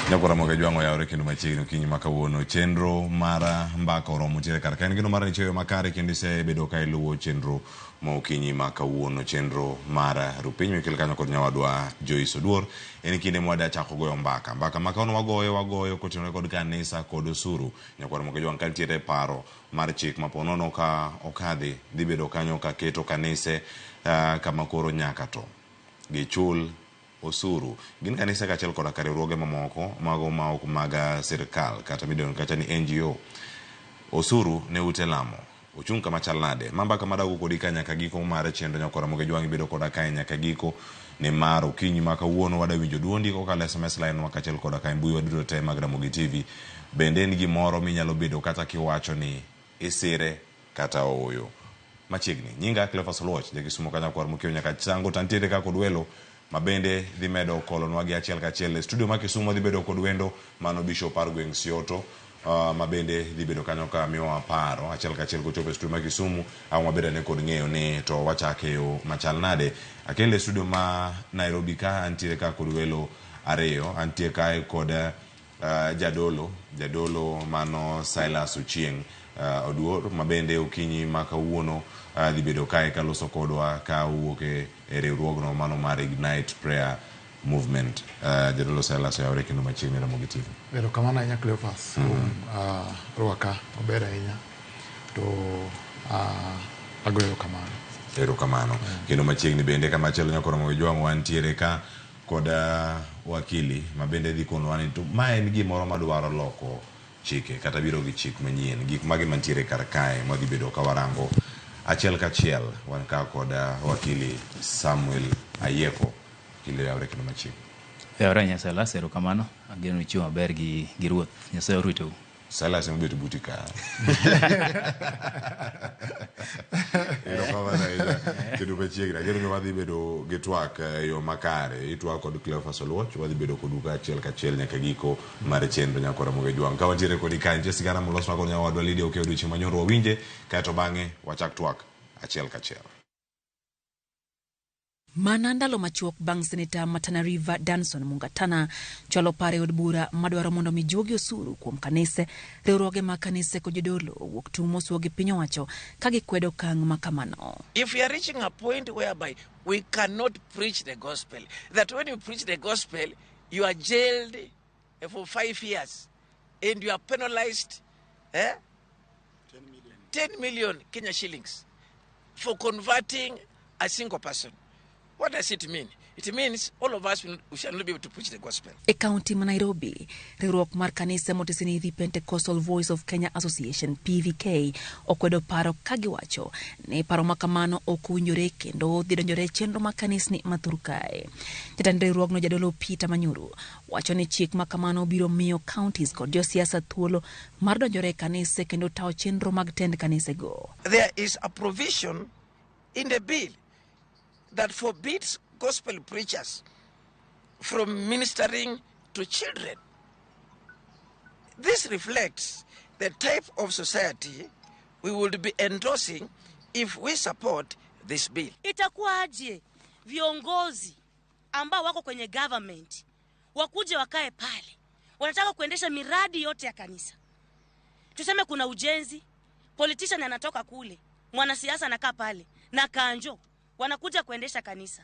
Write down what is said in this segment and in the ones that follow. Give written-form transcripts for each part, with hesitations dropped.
Nyakora moga jwango ya oreke numa chino kinyi makawuono chenro mara mbaka oromo tire kar kaen gino mara nicheyo makare kendo se bedo ka iluwo chenro mo kinyi makawuono chenro mara rupiny mikel kanyo kod nyawadwa Joyce Oduor en kinde mwada chako goyo mbaka makaono wagoyo kotenore kod kanisa kod osuru. Nyakora moga jwango kantiere paro mar chik maponono ka okadhi dhi bedo kanyo ka keto kanise kama koro nyaka to gichul osuru gin kanisa kaachiel koda ka riwruoge mamoko mago ma ok mag sirkal kata midendo kata ni NGO. Osuru ne ute lamo ochung' kama chal nade mambaka madago kodi ka nyaka giko mar chenro Nyakora moga jwangi bedo koda ka nyaka giko ne mar okinyi ma kawuono wada winjo duondi ko kala SMS line wa kaachiel koda ka mbui waduto te mag Ramogi TV. Bende en gimoro minyalo bedo kata kiwacho ni isire kata oyo machiegni. Nyinga Cleophas Oluoch jakisumo ka Nyakora mokiewo nyaka chango tantiere ka kod welo mabende dhi medo kolonwa gi achiel kachiel studio ma Kisumo dhi bedo kod wendo mano Bishop Argueng Sioto mabende dhi bedo kanyo ka miwa paro achiel kachiel kochopo studio ma Kisumu au mabeda ne kod ng'eyo ni to wachake yo machal nade. Akele studio ma Nairobi ka antiere ka kod welo ariyo antie ka kod jadolo mano Silas Ochieng Oduor mabende okinyi makawuono dhi bedo kae ka loso kodwa ka wuoke riwruogno mano mar Ignite Prayer Movement. Jadolo Silas ya oreke numa chiegni Ramogi TV. Pero kamana inya Cleophas ruaka obera inya to agoyo kamano. Ero kamano. Kendo machiegni bende kama chelo Nyakora moga jwango antiere ka koda wakili mabende dhi kono ani to ma en gimoro madwaro loko chike kata biro gi chik manyien gik magi mantiere kar kae madhi bedo ka warango achiel kachiel wan ka koda wakili Samuel Ayeko kile ya oreke numa chiegni. Ora Nyasaye lasero kamano ageno chiwo maber gi ruoth Nyasaye oruto. Silas mbeto butika. Ero kama ida kedu bechiegni ageno wadhi bedo gitwak yo makare itwak kod Cleophas Oluoch wadhi bedo koduka achiel kachiel nyaka giko mar chenro Nyakora moga jwango ka wantiere kod kanje sigara moloswa kod nyawadwa Lydia Okeo chieng' manyoro winje kaeto bang'e wachak twak achiel kachiel. Mana ndalo machuok bang' Seneta ma Tana River Danson Mungatana chwalo pare od bura madwaro mondo mijuogi osuru kuom kanise riwruoge ma kanise kod jodolo wuok tung' mosuo gi piny owacho ka gikwedo kang' makamano. If we are reaching a point whereby we cannot preach the gospel, that when you preach the gospel you are jailed for 5 years and you are penalized 10 million Kenya shillings for converting a single person. What does it mean? It means all of us we shall not be able to preach the gospel. E county ma Nairobi, riwruok mar kanise motesini the Pentecostal Voice of Kenya Association PVK okwedo paro kagiwacho ne paro makamano okuwinjore kendo dhi donjore chenro ma kanisni mathurkae. Jatend riwruogno jadolo Peter Manyuru wacho ni chik makamano biro miyo counties kod josiasa thuolo mar donjore kanise kendo tawo chenro mag tend kanise go. There is a provision in the bill that forbids gospel preachers from ministering to children. This reflects the type of society we would be endorsing if we support this bill. Itakuwa aje viongozi ambao wako kwenye government wakuje wakae pale wanataka kuendesha miradi yote ya kanisa. Tuseme kuna ujenzi, politician anatoka kule, mwanasiasa anakaa pale na kanjo wanakuja kuendesha kanisa.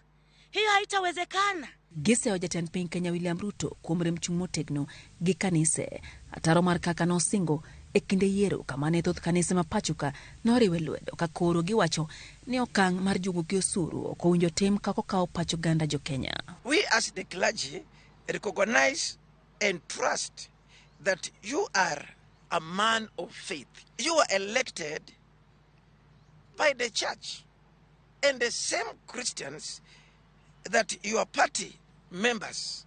Hiyo haitawezekana. Gise wa jatend piny Kenya William Ruto kuomre mchung' motegno gi kanise ataro mar kaka nosingo e kinde yiero kamane thoth kanise ma pachuka noriwe lwedo ka koro giwacho ni okang' mar jugo gi osuru ok owinjo tim kako kawo pacho ganda jo Kenya. We as the clergy recognize and trust that you are a man of faith. You are elected by the church. And the same Christians that your party members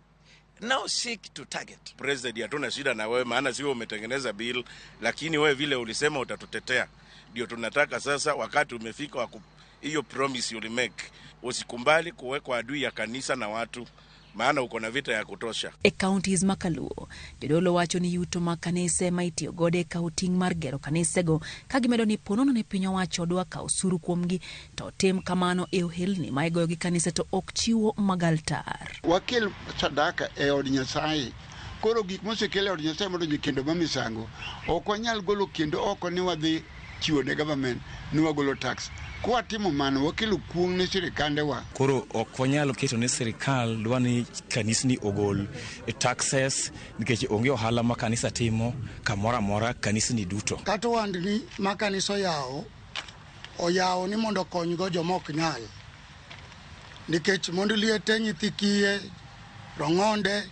now seek to target. President, hatuna shida na wewe maana sio umetengeneza bill, lakini wewe vile ulisema utatutetea. Ndio tunataka sasa wakati umefika hiyo promise you make. Usikumbali kuwekwa adui ya kanisa na watu maana uko na vita ya kutosha. E counties makaluo jodolo wacho ni yuto ma kanise maitio gode ka uting mar gero kanise go kagimedo ni ponono ni piny owacho dwa ka osuru kuomgi to tim kamano e ohelni ma igoyo gi kanise to ok chiwo magaltar. Wakil sadaka e od Nyasaye koro gik mosekele od Nyasaye mondo kendo mamisango ok wanyal golo kendo oko ni wadhi chiwo ne government ni wagolo tax. Kwa timo mano wakelo kuong' ne sirikandewa. Koro ok wanyalo keto ne sirikal dwa ni kanisni ogol taxes nikech onge ohala ma kanisa timo kamoro amora kanisni duto. Kata wandni ma kanisa oyawo ni mondo konygo joma ok nyal. Nikech mondo liete nyithi kiye, rong'onde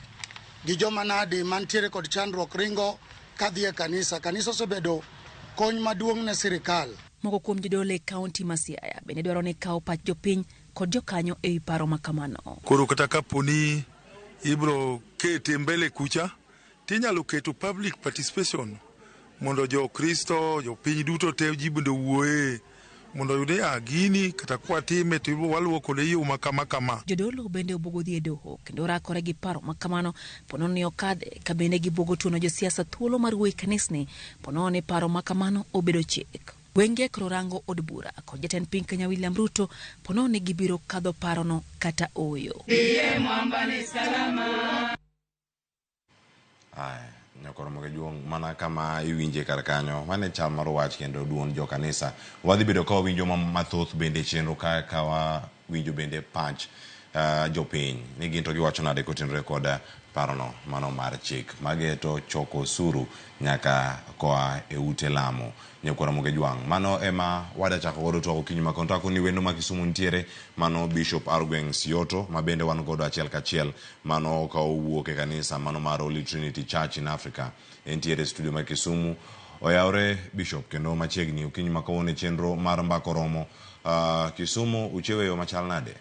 gi joma nadi mantiere kod chandruok ringo kadhi e kanisa. Kanisa osebedo kony maduong' ne sirikal. Moko kuom jodolo e kaunti ma Siaya bende dwaro ni kawo pach jopiny kod jokanyo e paro makamano. Koro kata kaponi ibro kete mbele kucha, tinyalo keto public participation mondo jo Kristo, jopiny duto te jibundo wuoye mondo yude gini kata kwa time to waluoko le yo makama. Jodolo bende obugo dhi e doho kendo rakore gi paro makamano pono ni okadhe ka bende gibugo tuno josiasa thuolo mar wuoyi kanisni pono ni paro makamano obedo chik. Wenge krorango od bura kod jatend piny Kenya William Ruto pono ni gibiro kadho parono kata oyo. Nyakoro moge juong mana kama iwinje kar kanyo mane chal mar wach kendo duon jo kanisa wadhi bedo ka winjo mathoth bende chenro ka wa winjo bende pach jopiny ni gin to giwacho nade kotenore kod parono mano mar chik mageto choko osuru nyaka koa e ute lamo. Nyakoro moge juang mano ema wada chako godo to okinyi makontako ni wendo ma Kisumu ntiere mano Bishop Arugeng Sioto ma bende wan godo achiel kachiel mano ka owuok e kanisa mano mar Holy Trinity Church in Africa entiere studio ma Kisumu oyawre Bishop kendo machiegni okinyi makawone chenro mar mbako romo Kisumu uchewe yo machal nade.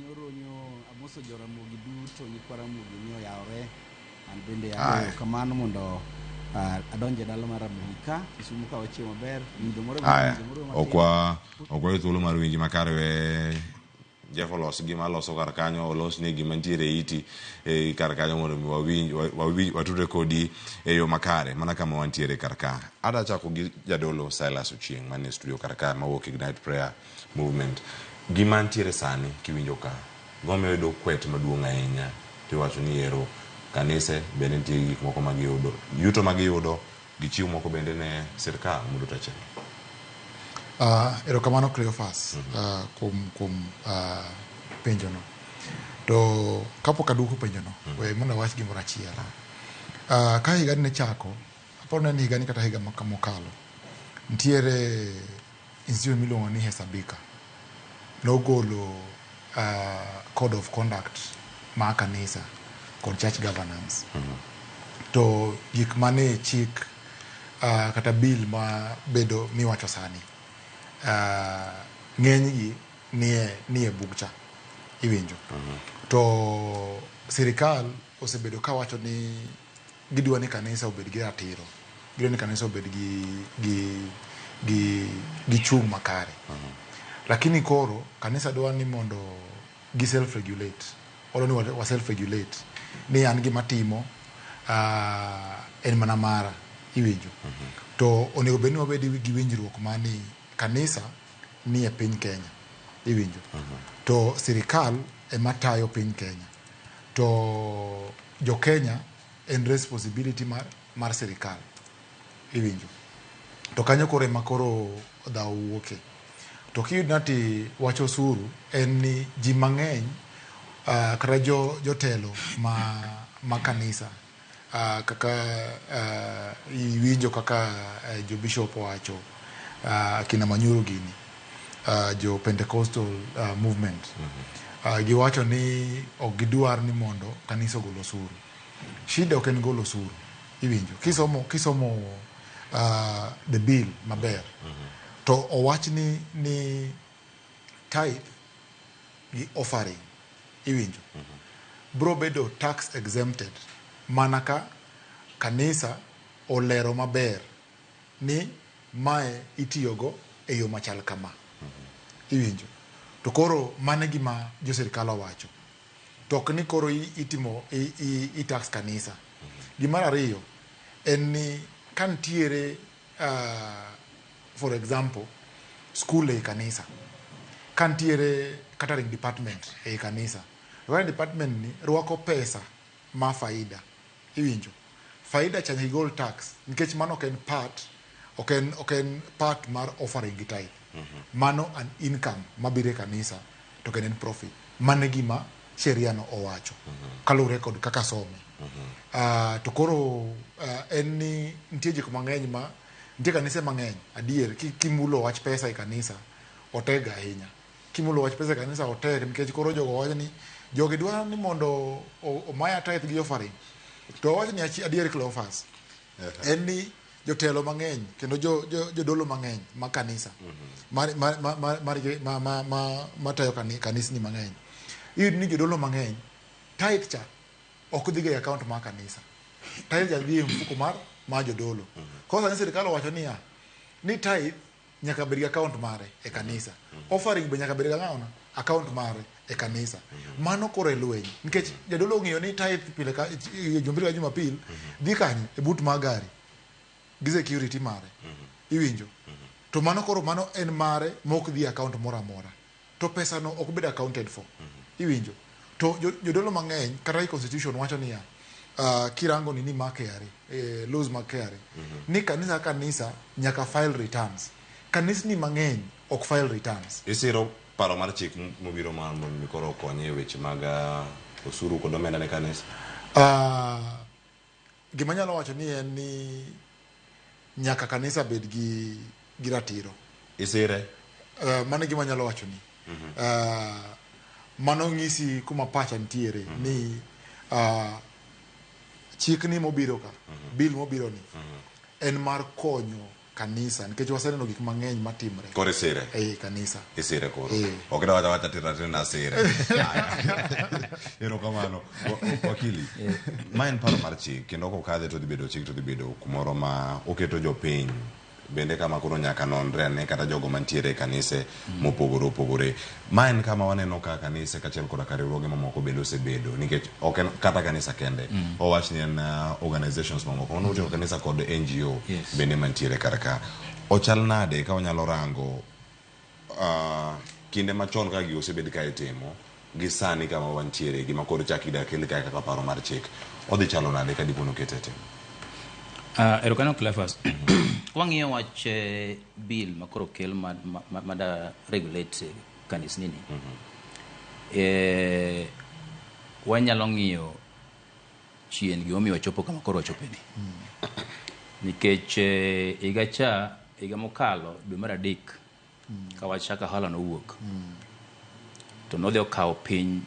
Nyoro nyo amoso joramogi duto ni kwaramogi nyo yawre an bende ayo kamano mondo adonje dalo mar Amerika Kisumu ka wachieo maber winjo moro okwa thuolo mar winji makare we Jeff olos gima loso kar kanyo olos ne gima ntiere iti e kar kanyo mondo watudre kodi e yo makare mana kama wantiere kar ka. Ada chako gi jadolo Silas Ochieng mane studio kar ka mawuok Ignite Prayer Movement. Gima ntiere sani kiwinjo ka gome do kwet maduong' ahinya tiwacho ni ero kanise bende nitie gik moko magiyudo yuto magiyudo gichiwo moko bende ne sirkal mondo tache. Erokamano Cleophas kum penjono. To kapok aduoko penjono we mondo wach gimoro achiel. Ka higa ne chako aparo ni higa ni kata higa mokalo ntiere institute miluongo ni Hesabika nogolo code of conduct ma kanisa kod church governance. To gik mane chik kata bill ma bedo miwacho sani ng'enygi nie bugcha iwinjo. To sirikal osebedo ka wacho ni gidwa ni kanisa obed gi ratiro, gidwa ni kanisa obed gi chung makare. Lakini koro kanisa dwa ni mondo gi self regulate olo ni wa self regulate ni an gima timo en mana mara iwinjo. To onego bed ni wabed gi winjruok mani kanisa ni e piny Kenya iwinjo. To sirikal ema tayo piny Kenya. To jo Kenya en responsibility mar sirikal iwinjo. To kanyo koro ema koro dhao wuoke. To kiyud nati wacho osuru en ni ji mang'eny kata jotelo ma kanisa kaka iwinjo kaka jo bishop wacho kina Manyuru gini jo Pentecostal movement giwacho ni ok gidwar ni mondo kanisa ogol osuru. Shida ok en golo osuru iwinjo. Kisomo the bill maber to owach ni tithe gi offering iwinjo bro bedo tax exempted mana ka kanisa olero maber ni mae itiyogo e yo machal kama iwinjo. To koro mane gima jo sirikal owacho tok ni koro itimo i tax kanisa. Gimar ariyo en ni kantiere for example school e kanisa kantiere catering department e kanisa to department ni rwako pesa ma faida iwinjo faida cha gol tax nikech mano ok en part mar offering gi tithe mano an income mabire kanisa to ken profit mane gima sheria no owacho kalure kod kaka some to koro en ni nitie jik mang'eny ma nitie kanisa mang'eny adier kimulo wach pesa e kanisa otega ahinya kimulo wach pesa e kanisa otega nikech koro jogo wacho ni jogi dwaro ni mondo omaya tithe gi offering to wacho ni adier Cleophas en ni jotelo mang'eny kendo jodolo mang'eny ma kanisa matayo kanisa ni mang'eny iyud ni jodolo mang'eny tithe cha ok dhi ga account ma kanisa tithe cha dhi mfuko mar jodolo kosa ni sirikal owacho ni tithe nyaka bed account mare e kanisa offering be nyaka bed ga account mare e kanisa mano kore lweny nikech jadolo ng'iyo ni tithe pile ka Jumapili ka Jumapili dhi kanye e but magari gi security mare iwinjo to mano koro mano en mare mok dhi account mora to pesa no ok bed accounted for iwinjo to jodolo mang'eny kata constitution wacho ni kirango ni makere laws makere ni kanisa nyaka file returns kanisa ni mang'eny ok file returns isiro paro mar chik mobiro mar mikoro konye weche mag osuru kod omenda ne kanisa gima nyalo wacho ni en ni nyaka kanisa bed gi ratiro isire mano gima nyalo wacho ni mano ng'isi kuma pacha ntiere ni chik ni mobiro ka bill mobiro ni en mar konyo kanisa nikech waseneno gik mang'eny matimre kore sire kanisa isire koro ok da wacha tira sire ero kamano wakili ma en paro mar chik kendo ko kadhe to dhi bedo kumoro ma oketo jopiny bende kama koro nyaka nonre ne kata jogo mantiere kanise mopogore ma en kama waneno ka kanise kachiel koda riwruoge mamoko bende osebedo nikech ok kata kanisa kende owach ni en organizations mamoko ono kanisa kod NGO bende mantiere karka ochal nade ka wanyalo rango kinde machon ka gi osebed ka itimo gi sani kama wantiere gima koro chakida kele kaka paro mar chik odhi chalo nade ka dipono ketete erokano Cleophas wang'iyo wach bill makoro kel mada regulate kanisa nini wanyalo ng'iyo chien gimomiyo wachopo kama koro wachopeni nikech higa mokalo dwe mar adek ka wach Shakahola nowuok to nodhi okawo piny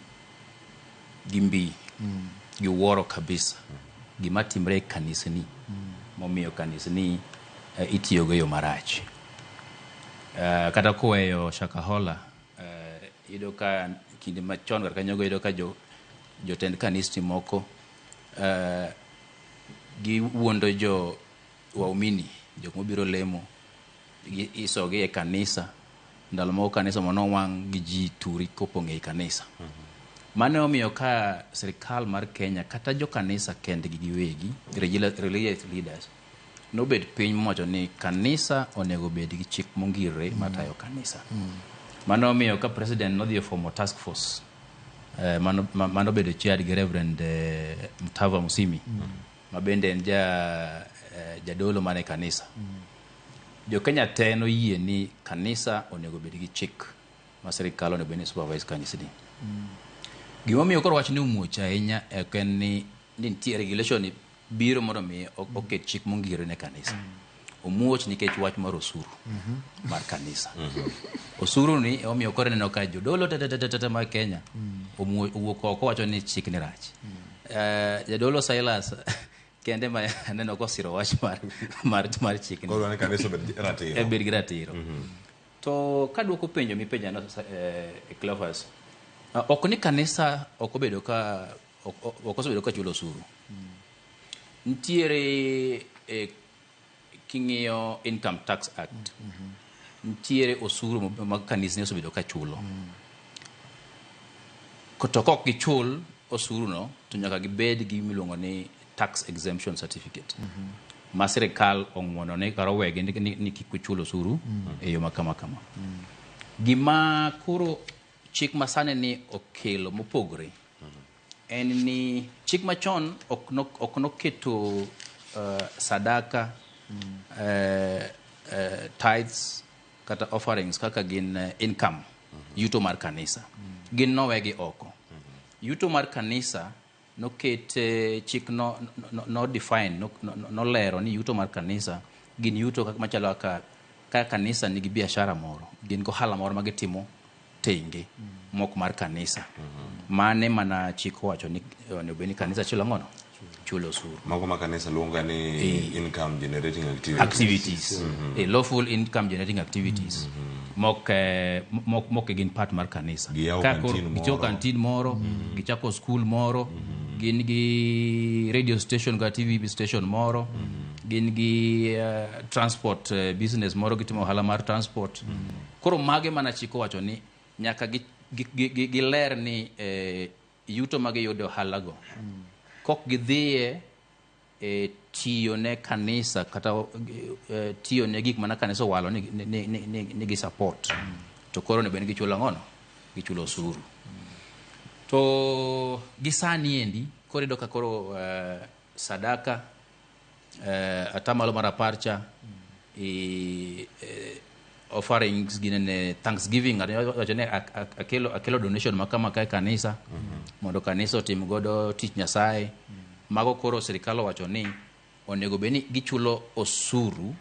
gi mbi gi wuoro kabisa gima timre e kanisa ni momiyo kanisa ni itiyogo yo marach kata kuweyo Shakahola ido ka kinde machon kar kanyogo ido ka jotend kanisa moko gi wuondo jo waumini jok mobiro lemo isogi e kanisa ndalo moko kanisa mono wang' gi ji turi kopong' e kanisa mane omiyo ka sirikal mar Kenya kata jo kanisa kendgi giwegi religious leaders nobed piny mowacho ni kanisa onego bed gi chik mongirre matayo kanisa mano omiyo ka president nodhi ofomo task force mano bedo chaired gi Reverend Mutava Musimi ma bende en jadolo mane kanisa jo Kenya te noyie ni kanisa onego bed gi chik ma sirikal onego bed ni supervise kanisa ni gimomiyo koro wach ni umuoch ahinya en ni nitie regulation biro mondo mi oket chik mongirre ne kanisa omuoch nikech wach mar osuru mar kanisa osuru ni omiyo koro neno ka jodolo tata mar Kenya owuok oko wacho ni chik ni rach jadolo Silas kende ma neno ko siro wach mar chik ni koro ne kanisa bed ratiro to kaduoko penjo mipenja no Cleophas ok ni kanisa ok osebedo ka chulo osuru ntiere king'iyo Income Tax Act ntiere osuru mag kanisa ne osebedo ka chulo to kok gichul osuru no to nyaka gibed gi miluongo ni tax exemption certificate ma sirikal ong'wono ne karo wege ni kik chul osuru e yo makama gima koro chik masane ni okelo mopogre en ni chik machon ok noketo sadaka, tithes kata offerings kaka gin income, yuto mar kanisa. Gin nowegi oko. Yuto mar kanisa noket chik no define, no lero ni yuto mar kanisa gin yuto kaka machalo ka kanisa nigi biashara moro, gin gohala moro magitimo tenge mok mar kanisa. Mane mana chik wacho ni obeni kanisa chulo ngono, chulo osuru. Mago ma kanisa luonga ni income generating activities. Lawful income generating activities. Mok gin part mar kanisa. Gichako kantin moro, gichako school moro, gin gi radio station ga TV station moro, gin gi transport business moro, gitimo ohala mar transport. Koro mage mana chiko wacho ni nyaka giler ni yuto mage yudo halago kok gidhie tiyo ne kanisa kata tiyo ne gik mana kanisa walo ni gi support, to koro ne ben gichulo ngono, gichulo osuru. To gisani endi koro doka koro sadaka atamalo mara parcha offerings ginene thanksgiving akelo donation makama kai kanisa mondo kanisa otim godo tich Nyasaye. Mago koro sirikal wacho ni onego beni gichulo osuru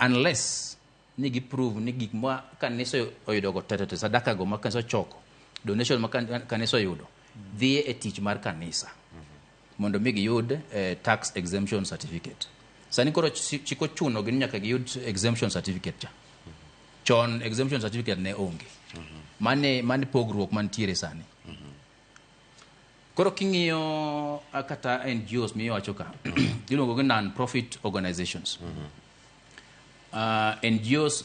unless ni giprove ni gik ma kanisa oyudo go tete sadaka go ma kanisa choko, donation ma kanisa oyudo dhie e tich mar kanisa mondo mi giyud tax exemption certificate. Sani koro chiko chuno gin nyaka giyud exemption certificate cha. Chon exemption certificate ne onge. Mane pogruok mantiere sani. Koro king'iyo kata NGOs miyo wacho ka iluongo gi non-profit organizations. NGOs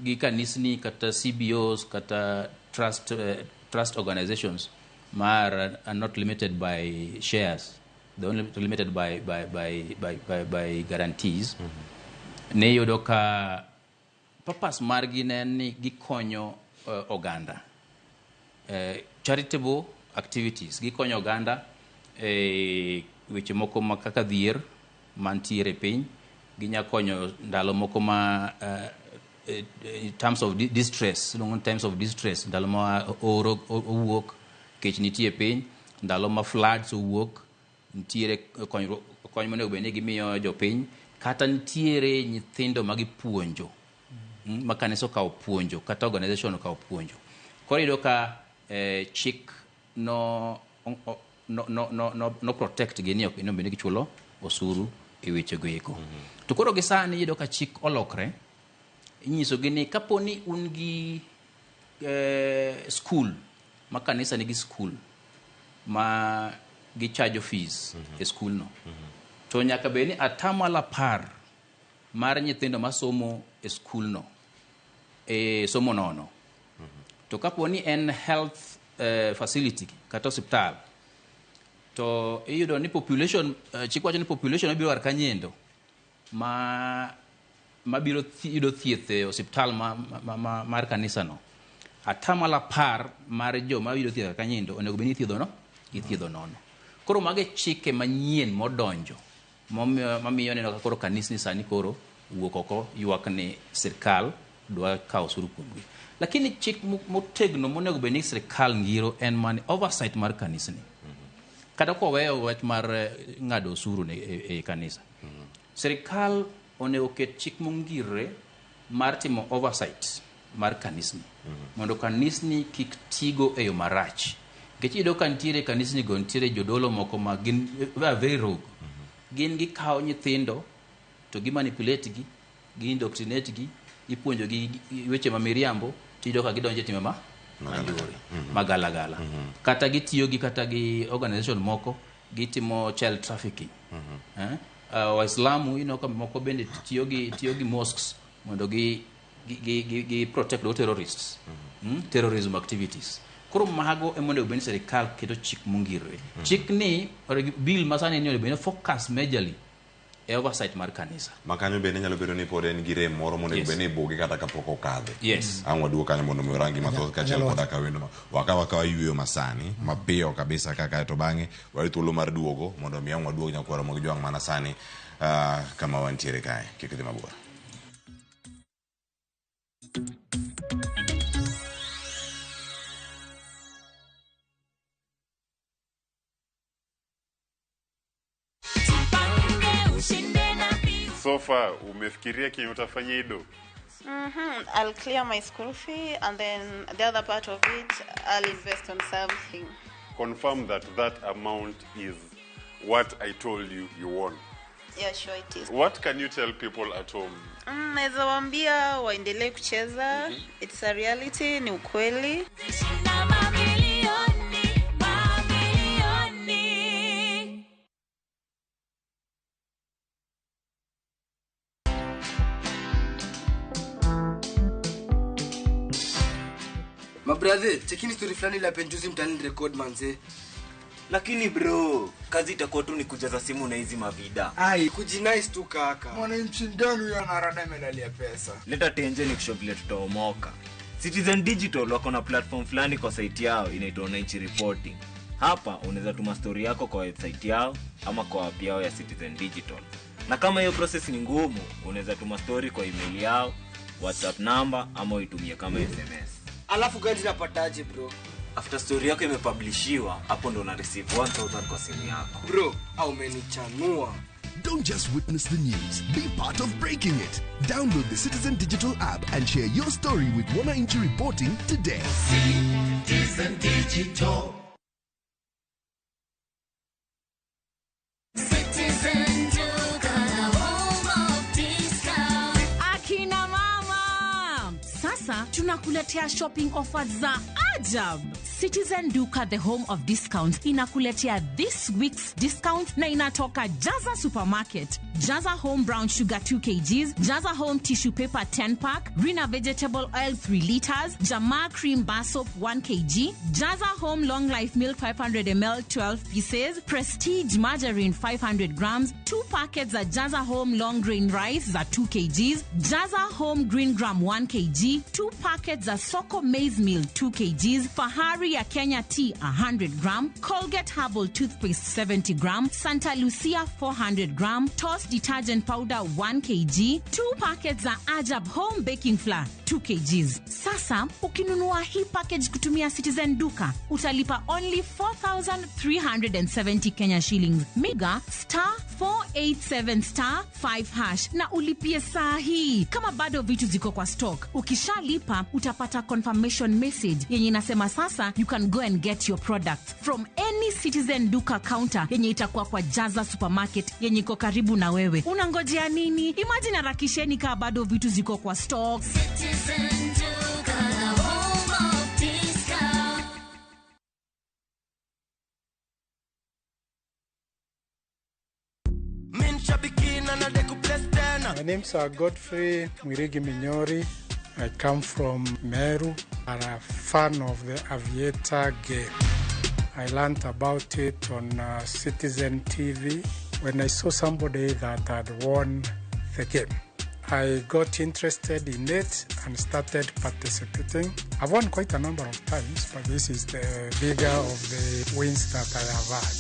gi kanisni kata CBOs kata trust organizations are not limited by shares. They're only limited by guarantees. Ne yudo ka purpose margi ni gikonyo oganda. Charitable activities gikonyo oganda weche moko ma kaka dhier mantiere piny, ginya konyo ndalo moko ma in terms of distress, ndalo ma oro owuok, kech nitie piny, ndalo ma floods owuok, nitiere kony monego bed ni gimiyo jopiny, kata nitiere nyithindo magipuonjo ma kanisa okawo puonjo kata organization okawo puonjo. Koro iyudo ka chik no protect gi ni ok ino bed ni gichulo osuru e weche go eko. To koro gisani iyudo ka chik olokre, inyiso gi ni kaponi un gi school ma kanisa nigi school ma gichajo fees e school no, to nyaka bed ni atamala par mar nyithindo masomo e school no somo nono. To kaponi en health facility kata hospital, to iyudo ni population chik wacho ni population biro war kanyendo ma biro yudo thieth e hospital mar kanisa no, atamala par mar joma yudo thieth kanyendo onego bed ni ithiedho nono. Koro mage chike manyien modonjo mamiyo neno ka koro kanisni sani koro wuok oko ywak ni sirkal dwa kawo osuru kuomgi. Lakini chik motegno monego bed ni sirkal ngiro en mani oversight mar kanisni. Kata koweyo wach mar ng'ado osuru e kanisa, sirkal onego ket chik mongirre mar timo oversight mar kanisni mondo kanisni kik tigo e yo marach. Nikech iyudo ka nitiere kanisni go nitiere jodolo moko ma gin very rogue. Gin gikawo nyithindo to gimanipulate gi, giindoctrinate gi, ipuonjo gi weche ma miriambo, tiyudo ka gidonje time magalagala. Kata gitiyo gi kata gi organization moko gitimo child trafficking. Waislamu ino ka moko bende tiyo gi mosques mondo gi protect the terrorists, terrorism activities. Koro mago emondo bende serikal keto chik mongirre. Chik ni bill masani ni bende focus majorly oversight mar kanisa. Makanyo bende nyalo bedo ni pod en gi rem moro mondo bende ibugi kata kapok okadhe. Yes. Ang waduo kanyo mondo mi rangi mathoth kachiel koda ka wendo waka yweyo masani mapiyo kabisa kaka to bange wali thuolo mar duogo mondo mi ang waduog nyakwaro mag jwang' mana sani kama wantiere kae kik dhi mabor. So far, umefikiria kenye utafanya ido? I'll clear my school fee and then the other part of it, I'll invest on something. Confirm that amount is what I told you you won. Yeah, sure it is. What can you tell people at home? Naweza waambia waendelee kucheza. It's a reality, ni ukweli. Mabrother, chekini story fulani la penjuzi mtani record manze. Lakini bro, kazi itakuwa tu ni kujaza simu na hizi mavida. Ai, kujinice tu kaka. Mwananchi ndani huyo anarada medali ya pesa. Leta tenje ni kushovilia tutaomoka. Citizen Digital wako na platform fulani kwa site yao inaitwa Wananchi Reporting. Hapa unaweza tuma story yako kwa website yao ama kwa app yao ya Citizen Digital. Na kama hiyo process ni ngumu, unaweza tuma story kwa email yao, WhatsApp number ama uitumie kama SMS. Alafu gani napataje bro? After story yako imepublishiwa, hapo ndo una receive 1000 kwa simu yako. Bro, au umenichanua. Don't just witness the news, be part of breaking it. Download the Citizen Digital app and share your story with Wananchi Reporting today. Citizen Digital. Citizen Duka, home of discount. Akina mama, sasa tunakuletea shopping offers za ajab. Citizen Duka, the home of discounts, inakuletea this week's discount na inatoka Jaza Supermarket. Jaza Home Brown Sugar 2 kgs, Jaza Home Tissue Paper 10 pack, Rina Vegetable Oil 3 liters, Jamaa Cream Bar Soap 1 kg, Jaza Home Long Life Milk 500 ml 12 pieces, Prestige Margarine 500 grams, 2 packets za Jaza Home Long Grain Rice za 2 kgs, Jaza Home Green Gram 1 kg, 2 packets za Soko Maize Meal 2 kgs, Fahari ya Kenya Tea 100 gram, Colgate Herbal Toothpaste 70 gram, Santa Lucia 400 gram, Toast Detergent Powder 1 kg, 2 packets za Ajab Home Baking Flour 2 kgs. Sasa, ukinunua hii package kutumia Citizen Duka, utalipa only 4,370 Kenya shillings. Mega *487*5# na ulipie saa hii. Kama bado vitu ziko kwa stock, ukishalipa utapata confirmation message yenye inasema sasa you can go and get your products from any Citizen Duka counter yenye itakuwa kwa Jaza Supermarket yenye iko karibu na wewe. Unangojea nini? Imagine harakisheni kama bado vitu ziko kwa stock. Citizen Duka, home of discount. My name's Godfrey Mwirigi Minyori. I come from Meru. I'm a fan of the Aviator game. I learned about it on Citizen TV when I saw somebody that had won the game. I got interested in it and started participating. I've won quite a number of times, but this is the bigger of the wins that I have had.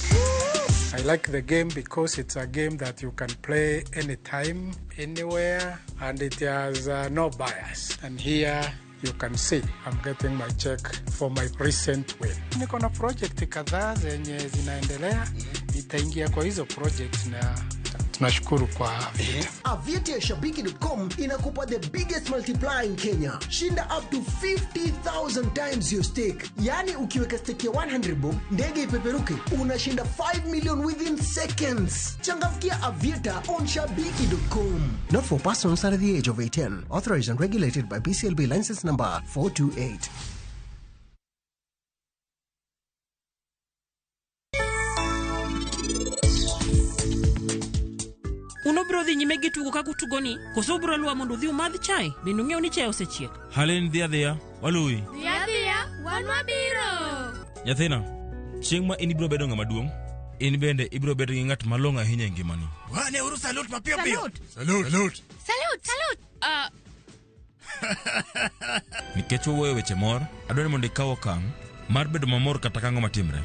I like the game because it's a game that you can play anytime, anywhere, and it has no bias. And here you can see I'm getting my check for my recent win. Niko na project kadhaa zenye zinaendelea, nitaingia kwa hizo project na tunashukuru kwa Aviator. Aviator ya Shabiki.com inakupa the biggest multiplier in Kenya. Shinda up to 50,000 times your stake. Yani ukiweka stake ya 100 bob, ndege ipeperuke, unashinda 5 million within seconds. Changamkia Aviator on Shabiki.com. Not for persons under the age of 18. Authorized and regulated by BCLB license number 428. Uno bro dhi nyime gi tugo kaku tugoni, koso bro luwa mondo dhi umadh chai, bende ung'eyo ni chai osechiek. Halen dhia, waluwi. Dhia, wan wabiro. Nyathina, chieng' ma in ibiro bedo ng'ama duong', in bende ibiro bedo gi ng'at malong'o ahinya e ngimani. Wane uru salut mapiyo piyo. Salut. Nikech owuoyo weche mor, adwaro ni mondo ikaw okang' mar bedo mamor kata kang'o matimre.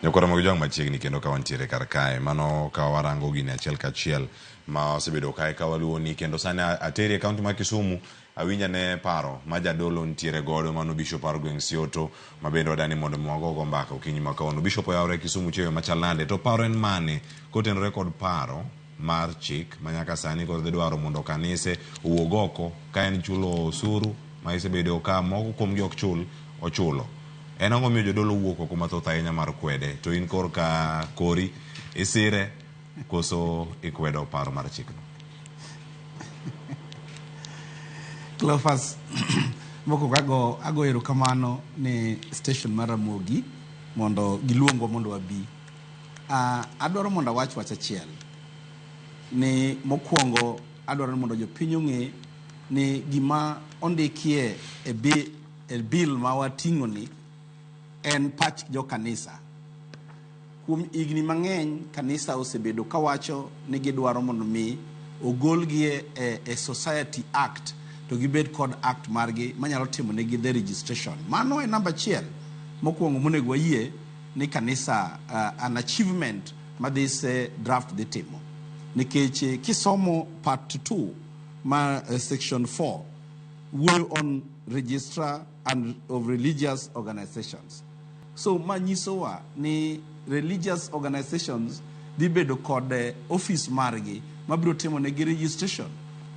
Nyokora mag jong machiegni kendo ka wantiere kar kae mano ka warango gini achiel kachiel ma osebedo kae ka waluoni kendo sani ateri e kaunti ma Kisumu awinja ne paro ma jadolo ntiere godo mano Bishop Argweng Sioto ma bende wadani mondo mwagogo mbaka okinyi ma kawuono. Bishop oyawre Kisumu chewe machal nade to paro en mane kotenore kod paro mar chik ma nyaka sani kod dwaro mondo kanise owuog oko ka en chulo osuru ma isebedo ka moko kuom gi ok chul ochulo. En ang'o miyo jodolo wuok oko mathoth ahinya mar kwede to in kor ka kori isire koso ikwedo paro mar chikno? Cleophas, moko ago erokamano ni station mar Ramogi mondo giluongo mondo wabi. Adwaro mondo awach wach achiel ni mokwongo adwaro mondo jopiny ong'e ni gima ondikie e bill ma wating'o ni en pach jo kanisa. Kuom igni mang'eny kanisa osebedo kawacho ni gidwaro mondo mi ogolgi e Society Act to gibed kod act margi manyalo timo negi the registration. Mano e namba achiel mokwongo monego wayie ni kanisa an achievement ma this draft dhi timo. Nikech kisomo part 2 ma section 4 wuoyo on registrar and of religious organizations. So manyisowa ni religious organizations dhi bedo kod office margi mabiro timo negi registration.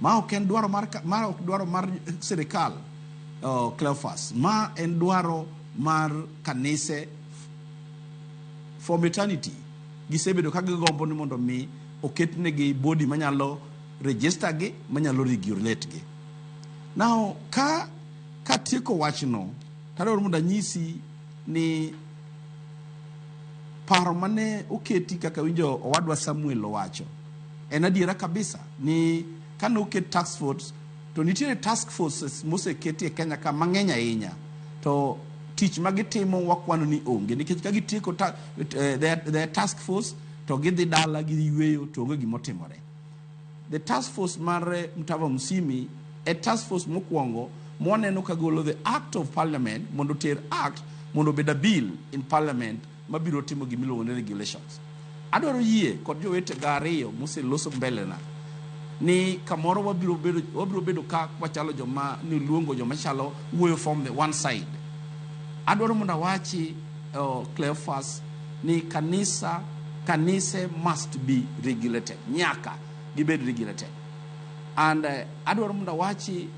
Ma ok en dwaro mar sirikal, Cleophas. Ma en dwaro mar kanise for eternity. Gisebedo ka gigombo ni mondo mi oketnegi body manyalo register gi, manyalo regulate gi. Now, ka tieko wachno, tadwaro mondo anyisi ni paro mane oketi kaka winjo owadwa Samuel owacho en adiera kabisa ni kane oket task force to nitiere task forces moseketi e Kenya ka mang'eny ahinya to tich magitimo wakwano ni onge nikech ka gitieko their task force to gidhi dala giyweyo to onge gimotimore. The task force mar Mtava Msimi e task force mokwongo mwaneno kagolo the act of parliament mondo ter act mondo beda bill in parliament mabiro timo gimiluongo ni regulations. Adwaro yie kod jowete gariyo moseloso mbelena ni kamoro wabiro bedo ka wachalo joma ni luongo joma chalo wuoyo from the one side. Adwaro mondo awachi Cleophas ni kanise must be regulated, nyaka gibed regulated. And adwaro mondo awachi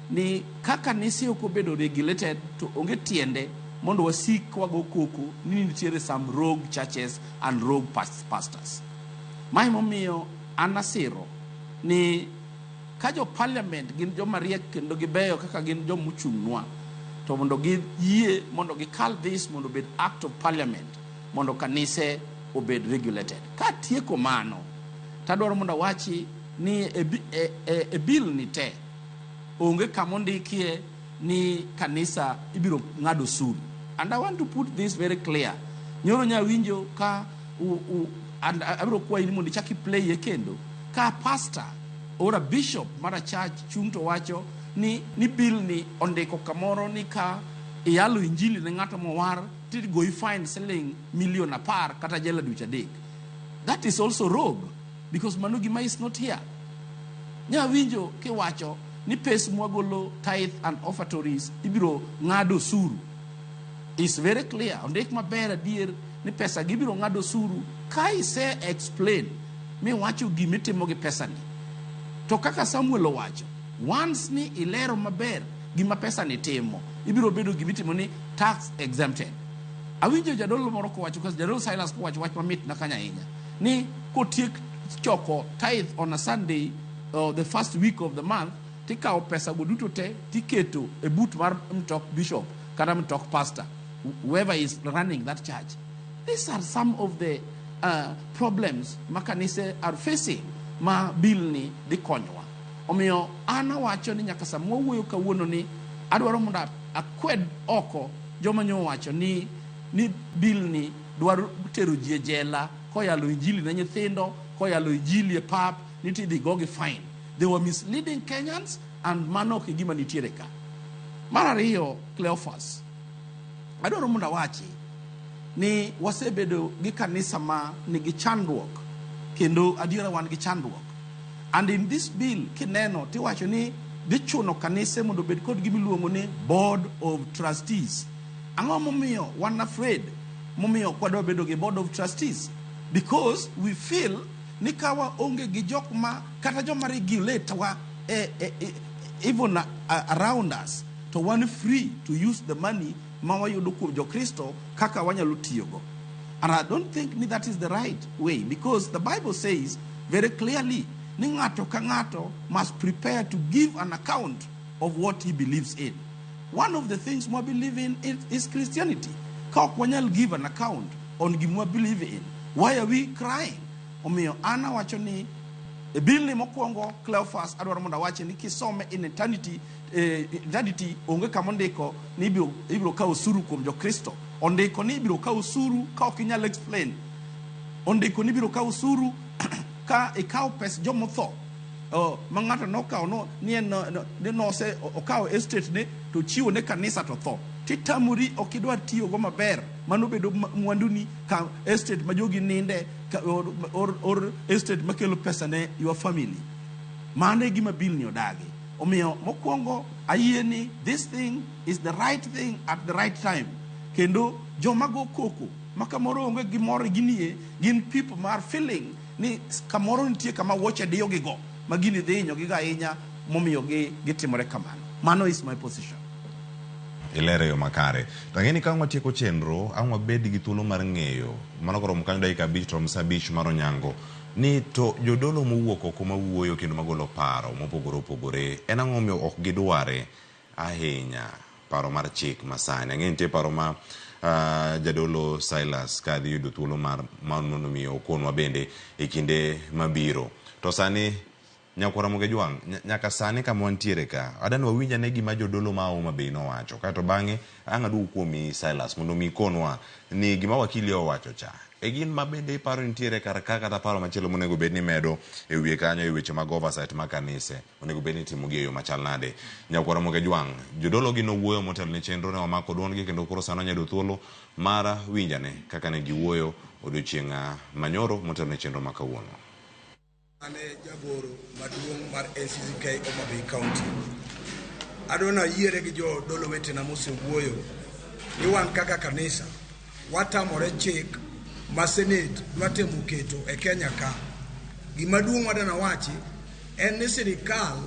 ni ka kanise ok obedo regulated to onge tiende mondo wasik wago koko ni nitiere some rogue churches and rogue pastors. Mae momiyo anasiro ni ka jo parliament gin joma riek kendo gibeyo kaka gin jomochung'nwa to mondo giyie mondo gikal this mondo bed act of parliament mondo kanise obed regulated. Ka tieko mano tadwaro mondo wachi ni e bill ni te onge kamondikie ni kanisa ibiro ng'ado suru. And I want to put this very clear. Nyoro nyawinjo ka abiro kwayi ni mondo chaki play ye kendo ka pastor or a bishop mara church chung to wacho ni bill ni ondiko kamoro ni ka iyalo injili ne ng'ato mowar ti go find selling million apar kata jela dweche adek. That is also rogue because mano gima is not here. Nyawinjo kiwacho ni pes mwagolo tithe and offertories ibiro ng'ado suru. It's very clear. Ondik maber adier ni pesa gibiro ng'ado suru ka ise explain mi wacho gimitimo gi pesa ni. To kaka Samuel owacho, once ni ilero maber gima pesa ni timo, ibiro bedo gimitimo ni tax exempted. Awinjo jadolo moro kowacho, because jadolo Silas kowacho wach mamit na kanya ahinya ni kotiek choko tithe on a Sunday the first week of the month tikawo pesa go duto te tiketo e but mar mtok bishop kata mtok pastor whoever is running that church. These are some of the problems makanise are facing ma bill ni di konyowa. Omiyo ana wacho ni nyaka samo wuoyo kawuono ni adwaro mondo akwed oko joma nyo wacho ni bill ni dwaro tero ji e jela koyalo injili ne nyithindo koyalo injili e pap niti dhi gogi fine. They were misleading Kenyans and mano ke gima nitiere ka. Mar ariyo, Cleophas, adwaro mondo awachi ni wasebedo gi kanisa ma nigi chandruok kendo adiera wan gi chandruok. And in this bill kineno tiwacho ni dhi chuno kanise mondo bed kod gimiluongo ni board of trustees. Ang'o momiyo wan afraid momiyo kwadwa bedo gi board of trustees? Because we feel ni kawa onge gi jok ma kata joma regulate wa even around us to one free to use the money ma wayudo kuom jokristo kaka wanyalo tiyogo. And I don't think that is the right way, because the Bible says very clearly ni ng'ato ka ng'ato must prepare to give an account of what he believes in. One of the things we believe in is Christianity. Ka ok wanyal give an account on gima believe in, why are we crying? Omiyo ana wacho ni e bill ni mokwongo, Cleophas, adwaro mondo awache ni kisome in eternity onge kama ondiko ni ibiro kawo osuru kuom jokristo. Ondiko ni ibiro kawo osuru ka ok inyal explain. Ondiko ni ibiro kawo osuru ka ikawo pes jomotho. Ma ng'ato nokawo nose okawo estate ne to chiwo ne kanisa to tho. Titamori ok idwa tiyogo maber, mano bedo mwanduni ka estate ma jogi ninde or estate makelo pesa ne your family. Mano e gima bill ni odagi. Omiyo mokwongo ayie ni this thing is the right thing at the right time. Kendo joma go koko makamoro onge gimoro ginie gin people ma are feeling ni kamoro nitie kama woche diyo gigo magini dhinyo giga ahinya momiyo gitimore kamano. Mano is my position. Ilere yo makare. Tangeni ka watieko chenro, ang wabed gi thuolo mar ng'eyo. Mano koro mkanyo dakika 5 to msa 5 mar onyango. Ni to jodolo mowuok oko mawuoyo kendo magolo paro mopogore opogore. En ang'o momiyo ok gidware ahinya paro mar chik masani. Ang'e nitie paro ma jadolo Silas ka dhi yudo thuolo mar mondo miyo okonwa bende e kinde mabiro. To sani nyakwara Muge Jwang, nyaka sani kama wantiere ka, adani wawinja ne gima jodolo ma Homa Bay nowacho. Kato bang'e ang' aduogo kuomi Silas mondo mi konwa ni gima wakili owacho cha. E gin ma bende paro nitiere kar ka kata paro machielo monego bed ni medo e wiye kanyo e weche mag oversight ma kanise. Onego bed ni timo gi e yo machal nade. Nyakwara Muge Jwang, jodolo gi nowuoyo motelo ne chenro ne wamako duondgi kendo koro sano nyado thuolo mara winjane kaka ne giwuoyo odiochieng' manyoro motelo ne chenro ma kawuono. Ane jagoro maduong' mar NCCK Homa Bay County. Adona yiere gi jo dolo wetena mosewuoyo ni wan kaka kanisa watamore chik ma Senate dwa temo keto e Kenya ka. Gima duong' wadana wachi en ni sirikal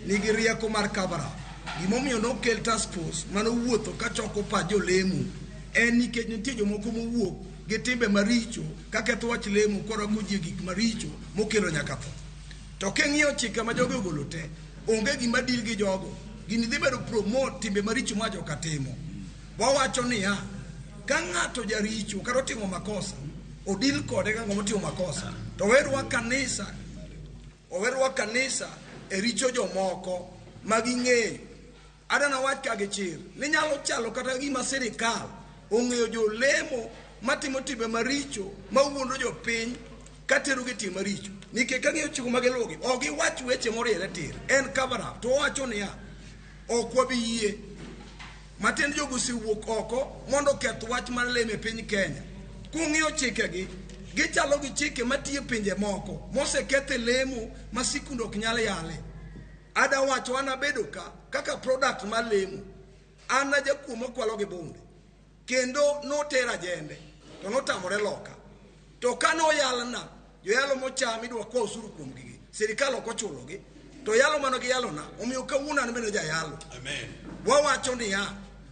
nigi rieko mar cover-up. Gimomiyo nokel task force manowuotho ka choko pa jolemo en nikech nitie jomoko mowuok gi timbe maricho kaka wach lemo koro kujie gik maricho mokelo nyaka tho. To king'iyo chike ma jogo ogolo te, onge gima dil gi jogo. Gini dhi bedo promote timbe maricho ma joka timo. Wawacho niya, ka ng'ato jaricho kata timo makosa, odil kode ka ng'ama timo makosa. To werwa kanisa e richo jomoko ma ging'eyo. Adana wach ka gichir ni nyalo chalo kata gima sirikal ong'eyo jolemo matimo timbe maricho mawuondo jopiny katero gi timbe maricho. Nikech ka ng'eyo chiko magiluwogi ok giwach weche moriere tir, en cover up. To wacho niya, ok wabi yie matend jogo osewuok oko mondo keth wach mar lemo e piny Kenya. Kung'iyo chikegi gichalo gi chike matiyo pinje moko mosekethe lemo ma sikunde ok nyal yale. Ada wacho an abedo ka kaka product mar lemo, an na jakuo mokwalo gi bunde kendo notera jende to notamore loka. To kano yalna joyalo mocham idwa kwa osuru kuom gigi, sirikal ok ochulogi, to yalo mano gi yalo na omiyo kawuono an bende jayalo. Amen. Wawacho niya,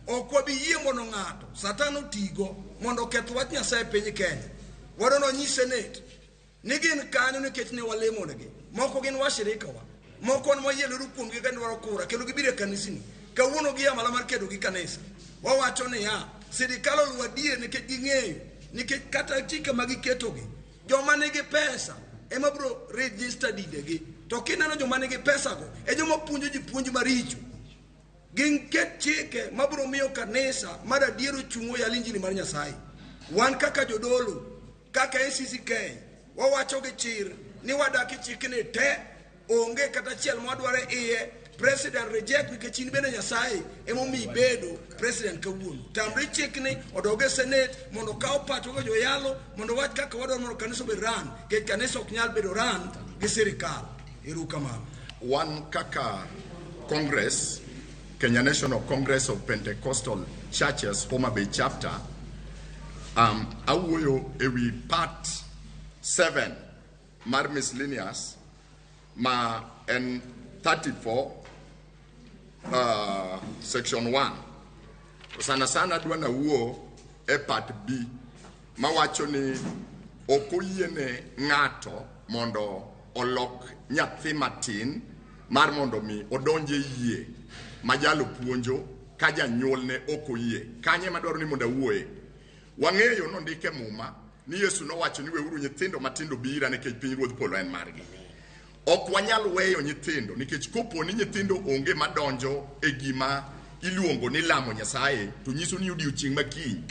ok wabi yie mondo ng'ato Satan otigo mondo keth wach Nyasaye piny Kenya. Wadono nyi Senate ni gin kanyo nikech ne walemonegi. Moko gin washirikawa, moko ne wayieluru kuom gi ka dwaro kura kendo gibiro e kanisni. Kawuono gi amala mar kedo gi kanisa. Wawacho niya, sirikal oluwo adier nikech ging'eyo nikech kata chike ma giketogi joma nigi pesa ema biro register didegi to kineno joma nigi pesago e joma puonjo ji puonj maricho gin ket chike ma biro miyo kanisa mar adier ochung'o yal injili mar Nyasaye. Wan kaka jodolo kaka ACCK wawacho gi chir ni wadaki chikni te onge kata achiel mwadware iye president reject nikech in bende Nyasaye emomiyi bedo president kawuono. Tamre chikni odoge senate mondo kaw pato go joyalo mondo wach kaka wadwaro mondo kanisa obed ran nikech kanisa ok nyal bedo ran gi sirikal. Erokamano. Wan kaka Congress, Kenya National Congress of Pentecostal Churches, Homa Bay Chapter, awuoyo ewi part 7 mar miscellaneous ma en 34 section 1. Sana dwana wuo e part B mawacho ni okoyiene ng'ato mondo olok nyathi matin mar mondo mi odonje yie majalo puonjo ka janyuol ne okoyie. Kanye madwaro ni mondo awuoye. Wang'eyo nondike muma ni Yesu nowacho ni weuru nyithindo matindo bira nikech pinyruodh polo en margi. Ok wanyal weyo nyithindo nikech kopo ni nyithindo onge madonjo e gima iluongo ni lamo Nyasaye to nyiso ni odiechieng' makiny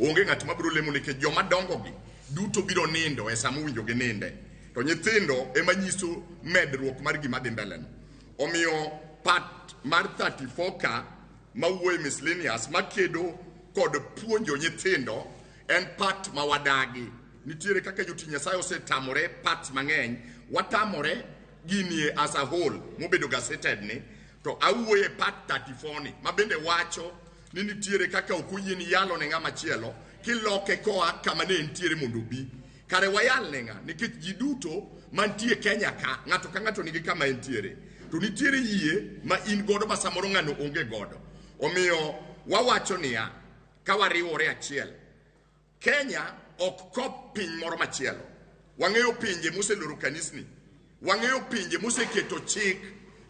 onge ng'at mabiro lemo nikech joma dongogi duto biro nindo e sama owinjo gininde. To nyithindo ema nyiso medruok mar gima dhi mbele no. Omiyo part mar 34 ka mawuoye miscellaneous makedo kod puonjo nyithindo en part ma wadagi. Nitiere kaka joti Nyasaye osetamore part mang'eny watamore ginie as a whole mobedo gazetted ni to awuoye part 34 ni mabende wacho ni nitiere kaka okoyieni yalo ne ng'ama chielo kiloke koa kama ne nitiere mondo bi. Kare wayal ne ng'a nikech ji duto mantie Kenya ka ng'ato ka ng'ato nigi kama entiere to nitiere yie ma in godo ma samoro ng'ano onge godo. Omiyo wawacho niya ka wariwore achiel Kenya ok kop piny moro machielo. Wang'eyo pinje moseloro kanisni, wang'eyo pinje moseketo chik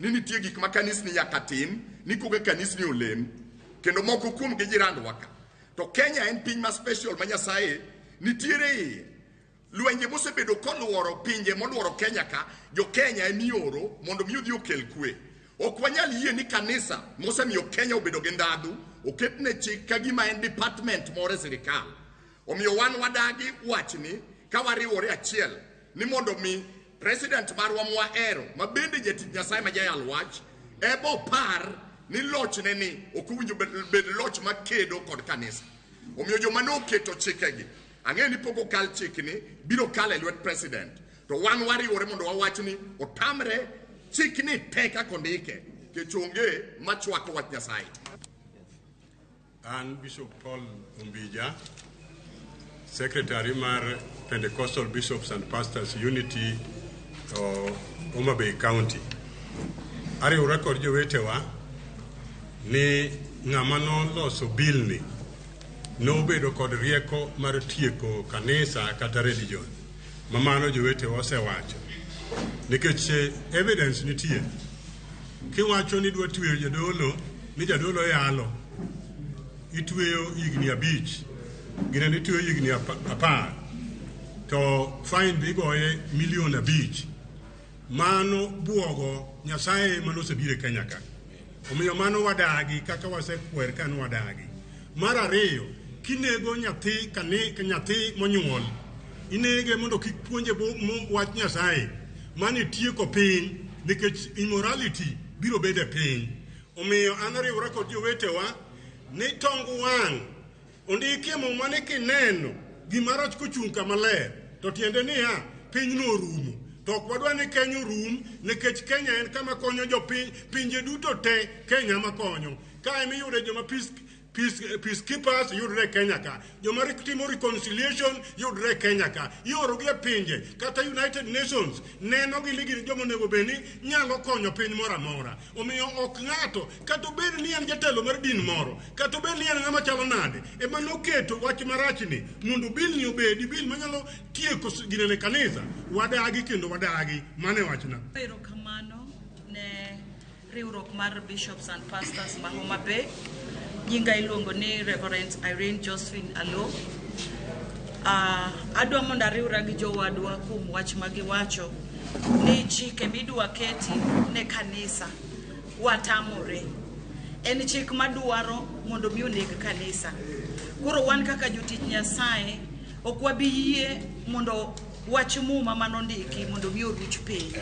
ni nitie gik ma kanisni nyaka tim ni koge kanisni olem kendo moko kuom gi jirandwa ka. To Kenya en piny ma special ma Nyasaye nitiere iye. Lwenje mosebedo koluoro pinje moluoro Kenya ka jo Kenya emioro mondo mi odhi okel kwe. Ok wanyal yie ni kanisa mosemiyo Kenya obedo gi ndadhu oketne chik ka gima en department moro e sirikal. Omiyo wan wadagi wachni ka wariwore achiel ni mondo mi president marwa mwaero mabende jatich Nyasaye ma jayal wach ebo par ni lochne ni okowinjo bed loch makedo kod kanisa. Omiyo joma noketo chikegi ang'e ni poko kal chikni biro kale lwet president to wan wariwore mondo wawachni otamre chikni teka kondike kechonge machwako wach Nyasaye. An Bishop Paul Umbija, Secretary mar Pentecostal Bishops and Pastors Unity Homa Bay County. Ariwore kod jowetewa ni ng'ama noloso bill ni nobedo kod rieko mar tieko kanisa kata religion. Mamano jowetewa osewacho. Nikech evidence nitie. Kiwacho ni dwa tweyo jadolo ni jadolo yalo itweyo higni 5 gine ni tweyo higni 10 to fine bigoye $1 million. Mano buogo Nyasaye manosebire Kenya ka. Omiyo mano wadagi kaka wasekwer kan wadagi. Mar ariyo kinego nyathi nyathi monyuol inege mondo kik puonje wach Nyasaye mani tieko piny nikech immorality biro bede piny. Omiyo an ariwora kod jowetewa ni tong wang' ondikie muma ni kineno gimarach kochung' kama ler to tiende niya piny no rumo. To ok wadwa ni Kenya rum nikech Kenya en kama konyo jopiny pinje duto te Kenya makonyo. Ka emiyude joma peacekeepers yudre Kenya ka, joma timo reconciliation yudre Kenya ka, ioro gi pinje kata United Nations neno gi ligi joma nego beni nyalo konyo piny moro amora. Omiyo ok ng'ato kata obed ni en jatelo mar din moro kata obed ni en ng'ama chalo nade ema noketo wach marachni mondo bil ni obedi bil manyalo tieko ginene kanisa. Wadagi kendo wadagi mane wachna. Erokamano ne riwruok mar Bishops and Pastors ma Homa Bay Nyinga iluongo ni Reverend Irene Josephine Alo. Adwa mondo ariwra gi jowadwa kuom wach ma giwacho ni chike midwa keti ne kanisa watamore. En chik madwaro mondo mi oneg kanisa. Koro wan kaka jotich Nyasaye ok wabi yie mondo wach muma manondiki mondo mi oruch piny.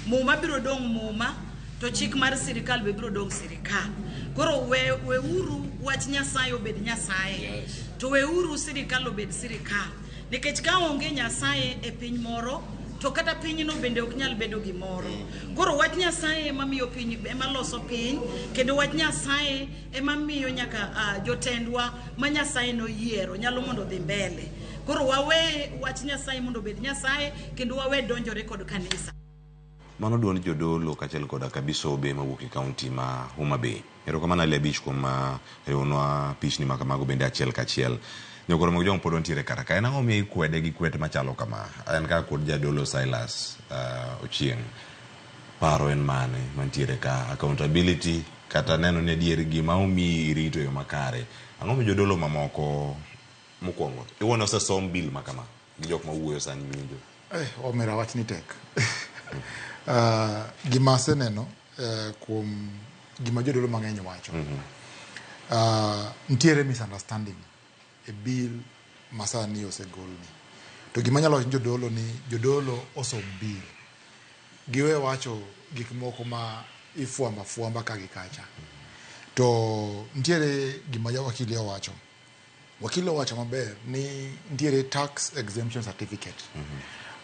Muma biro dong' muma, to chik mar sirikal be biro dong' sirikal. Koro weuru wach Nyasaye obed Nyasaye, to weuru sirikal obed sirikal. Nikech ka onge Nyasaye e piny moro, to kata piny no bende ok nyal bedo gimoro. Koro wach Nyasaye ema miyo piny, ema loso piny, kendo wach Nyasaye ema miyo nyaka jotendwa ma Nyasaye no yiero nyalo mondo dhi mbele. Koro wawe wach Nyasaye mondo obed Nyasaye, kendo wawe donjore kod kanisa. Mano duond jodolo kaachiel koda kabisobe mawuok e kaunti ma Homa Bay. Erokamano Ali Abich kuom riwonwa pichni ma kamago bende achiel kachiel. Nyokoro mag jong pod wantiere kara ka. En ang'o miyo ikwede gi kwet machalo kama? En kaka kod jadolo Silas Ochieng'. Paro en mane mantiere ka? Accountability kata neno ni adier gima omiyi rito yo makare. Ang'o miyo jodolo mamoko mokwongo iwuono osesom bil ma kama gi jok mawuoyo sani winjo? Omera wach ni tek. Gima aseneno kuom gima jodolo mang'eny wacho. Ntiere misunderstanding e bill masani osegolni. To gima nyalo wacho jodolo ni jodolo osom bill. Giwe wacho gik moko ma ifuamba ka gi kacha. To ntiere gima wakili owacho. Wakili owacho maber ni ntiere tax exemption certificate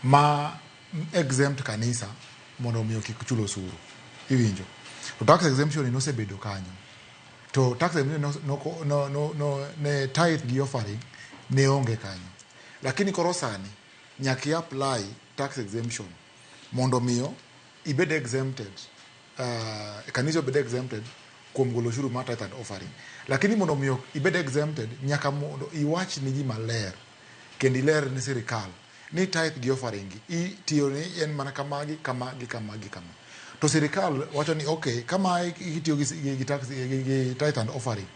ma exempt kanisa mondo miyo kik chulo osuru. Iwinjo. To tax exemption ni nosebedo kanyo. To tax exemption ne tithe gi offering ne onge kanyo. Lakini koro sani nyaki apply tax exemption mondo miyo ibed exempted, kanisa obed exempted kuom golo ushuru mar tithe and offering. Lakini mondo miyo ibed exempted nyaka mondo iwach ni ji maler kendo iler ni sirikal ni tithe gi offering itiyo ni en mana kama. To sirikal wacho ni okay, kama itiyo gi tax gi tithe and offering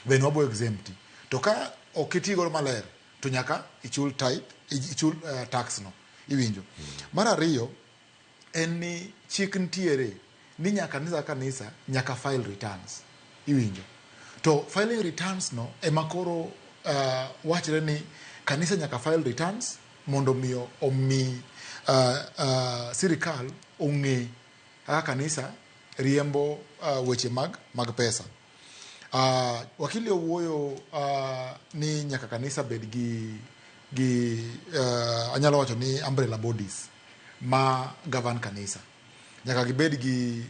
then wabo exempt. To ka ok itiyo maler to nyaka ichul tithe, ichul tax no. Iwinjo. Mar ariyo en ni chik ntiere ni nyaka kanisa nyaka file returns. Iwinjo. To filing returns no ema koro wachre ni kanisa nyaka file returns mondo miyo omi sirikal ong'e kaka kanisa riembo weche mag pesa. Wakili owuoyo ni nyaka kanisa bed gi anyalo wacho ni umbrella bodies ma govern kanisa. Nyaka gibed gi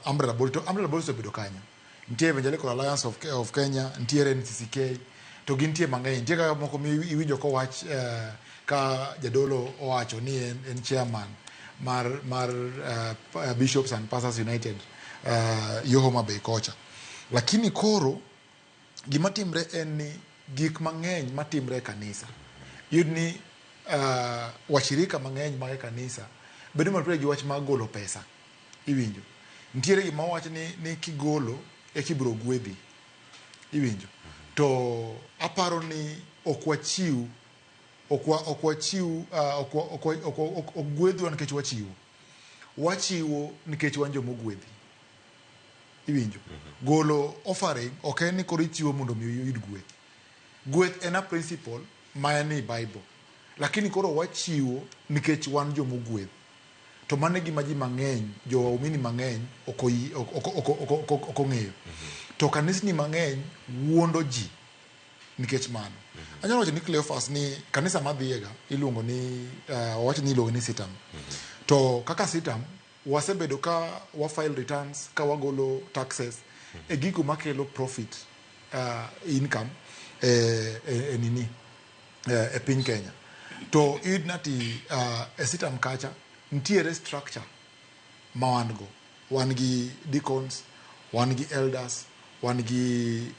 umbrella bodies. To umbrella bodies obedo kanyo. Ntie Evangelical Alliance of Kenya, ntiere NCCK, to gintie mang'eny. Ntie kaka moko iwinjo ko wach ka jadolo owacho ni en chairman mar Bishops and Pastors United yo Homa Bay kocha. Lakini koro gima timre en ni gik mang'eny matimre kanisa. Yud ni washirika mang'eny mag kanisa bedo malpre gi wach mag golo pesa. Iwinjo. Ntiere gima wacho ni kigolo e kibro gwedhi. Iwinjo. To aparo ni okwachiw gwedhwa nikech wachiwo. Wachiwo nikech wan jomogwedhi. Iwinjo. Golo offering ok en ni koro ichiwo mondo mi yud gweth. Gweth en a principle ma en i Bible. Lakini koro wachiwo nikech wan jomogwedhi. To mane gima ji mang'eny, jowaumini mang'eny ok ong'eyo. To kanisni mang'eny wuondo ji nikech mano. Anyalo wacho ni Cleophas ni kanisa madhiega iluongo ni wacho ni iluongo ni Sitam. To kaka Sitam wasebedo ka wa file returns, ka wagolo taxes e gigo makelo profit income e piny Kenya. To idnati e Sitam kacha ntiere structure ma wan go. Wan gi deacons, wan gi elders, wan gi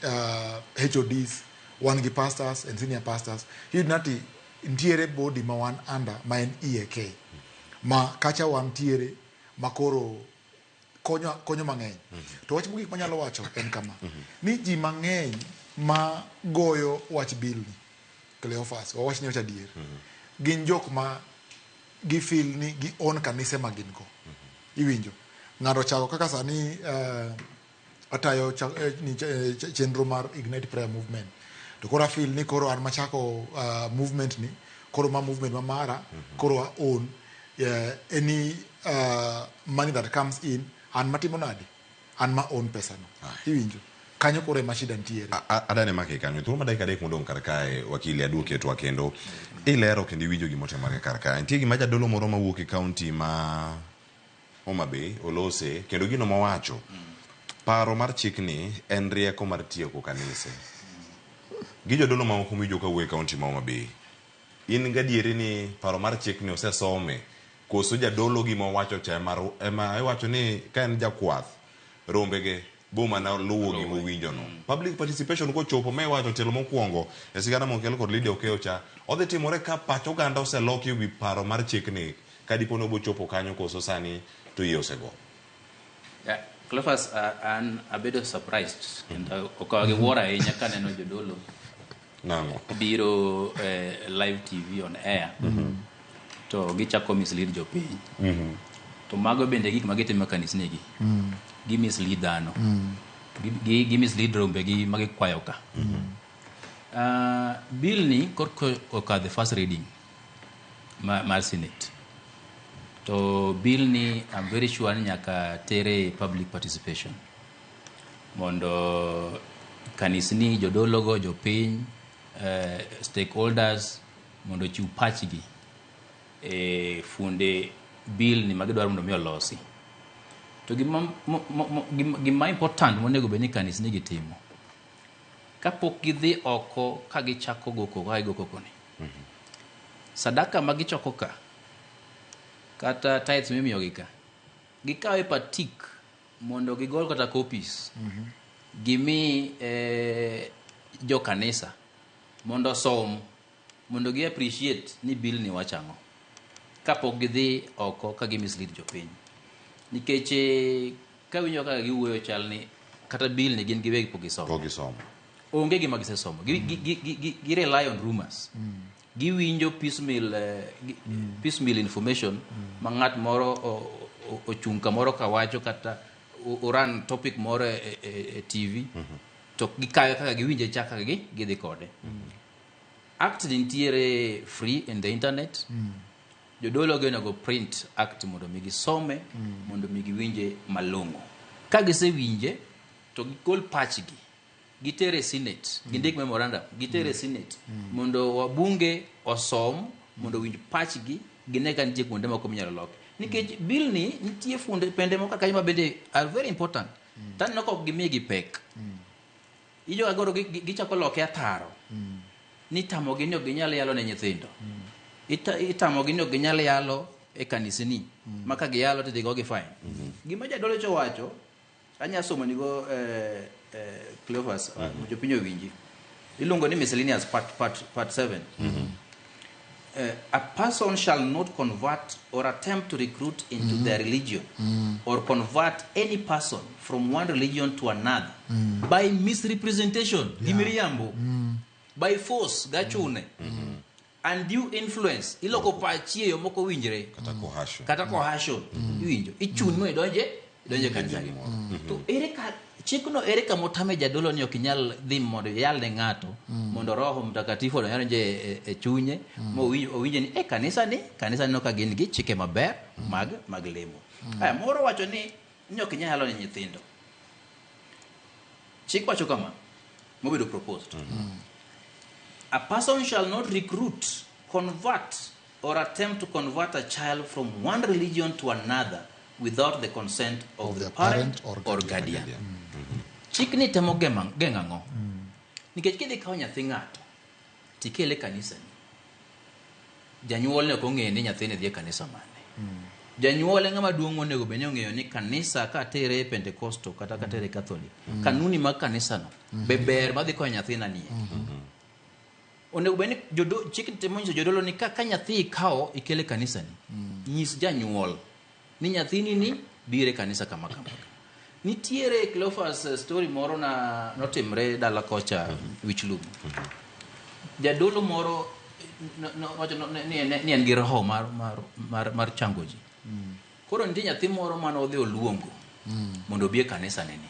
HODs, wan gi pastors and senior pastors. Idnati ntiere body ma wan under ma en EAK. Ma kacha wan tiere ma koro konyo mang'eny. To wach mogik manyalo wacho en kama. Ni ji mang'eny ma goyo wach bill ni, Cleophas, wawach ni wach adier. Gin jok ma gi feel ni gi own kanise ma gin go. Iwinjo. Ng'ato chako kaka sani atayo chenro mar Ignite Prayer Movement. To koro feel ni koro an machako movement ni, koro ma movement ma mara, koro own any money that comes in, an matimo nade, an ma own pesa no. Iwinjo. Kanyo kore mashida ntiere. Adane make kanyo. Thuolo madai kadek modong kar kae wakili advocate wa kendo ilero kendo iwinjo gimotimore kar kae. Nitie gima jadolo moro mawuok e county ma Homa Bay olose kendo gino mowacho paro mar chikni en rieko mar tieko kanise. Gi jodolo mamoko miwinjo ka wuok e county ma Homa Bay. In gadieri ni paro mar chikni osesome koso jadolo gima owacho cha ema iwacho ni ka en jakwath rombege boma na luwo gima owinjo no. Public participation ko chopo me wacho telo mokwongo e sigana mokel kod Lydia Okeo cha odhi timore ka pach oganda oseloki wi paro mar chikni ka dipo no bo chopo kanyo koso sani to iye osego. Yeah, Cleophas, an abedo surprised and okawagi wora ahinya ka neno jodolo biro live TV on air to gichako mislead jopiny. To mago bende gik magitimo kanisnegi. Gi mislead dhano. Gi mislead rombegi magikwayo ka. Bill ni korka the first reading mar Senate. To bill ni I'm very sure ni nyaka tere public participation. Mondo kanisni jodologo jopiny stakeholders mondo chiw pachgi funde bill ni magidwaro mondo mi olosi. To gima important monego bed ni kanisni gitimo kapok gidhi oko ka gichako goko ni sadaka magichoko ka kata tithes mimiyogi ka gikawe patik mondo gigol kata copies gimi jo kanisa mondo som mondo gi appreciate ni bill ni wachango kapok gidhi oko ka gimislead jopiny. Nikech ka winjo ka giwuoyo chal ni kata bill ni gin giwegi pogisomo. Onge gima gisesomo. Gi rely on rumors. Giwinjo piecemeal information ma ng'at moro ochung' kamoro kawacho kata oran topic moro e TV to gikayo kaka giwinje chaka gidhi kode. Act nitiere free in the internet. Jodolo gena go print act mondo migi some mondo migi winje malongo. Ka gise winje to gikol pachgi gitere Senate gindik memorandum gitere Senate mondo wabunge osom mondo winj pachgi gineka nitie kuonde moko minyalo loki. Nikech bill ni nitie funde pende moko kanyo bende are very important. Tan noko gimigi pek. Ijo agoro gichako loke ataro. Ni tamo gi no ginyalo yalo ne nyithindo. Itamo gi no ginyalo yalo e kanisni maka giyalo to digo gi fine. Gima jadolo cho wacho anya somo nigo Cleophas jopinyo winji. Iluongo ni miscellaneous part 7. A person shall not convert or attempt to recruit into their religion or convert any person from one religion to another by misrepresentation, by force, gachune, undue influence, iloko pachie yo moko winjre, kata coercion, winjo, ichun mo donje kanisa. To ereka chikuno ereka motame jadolo ni okinyal dhi mondo yal ne ngato mondo roho mtakatifu do nje e chunye mo winje ni kanisa ni no ka gin gi chike maber mag lemo. Moro wacho ni nyokinyalo ni nyithindo. Chik wacho kama mobedo proposed. A person shall not recruit, convert or attempt to convert a child from one religion to another without the consent of the parent or guardian. Chik ni temo gengango. Nikech kidhi kawo nyathi ng'ato tikele kanisa ni. Janyuol ne konge ni nyathi ne dhi kanisa mane. Janyuol ng'ama duong' onego bed ni ong'eyo ni kanisa ka tere Pentecostal kata ka tere Catholic. Kanuni mag kanisa no beber madhi kawo nyathi na nie. Onego bed ni chik temo nyiso jodolo ni ka nyathi kawo ikele kanisa ni. Nyis janyuol ni nyathini ni bire kanisa kama kama. Nitiere Cleophas story moro na notimre dala kocha Wichlum. Jadolo moro ni en gi roho mar chango ji. Koro nitie nyathi moro mane odhi oluongo mondo obi e kanisa neni.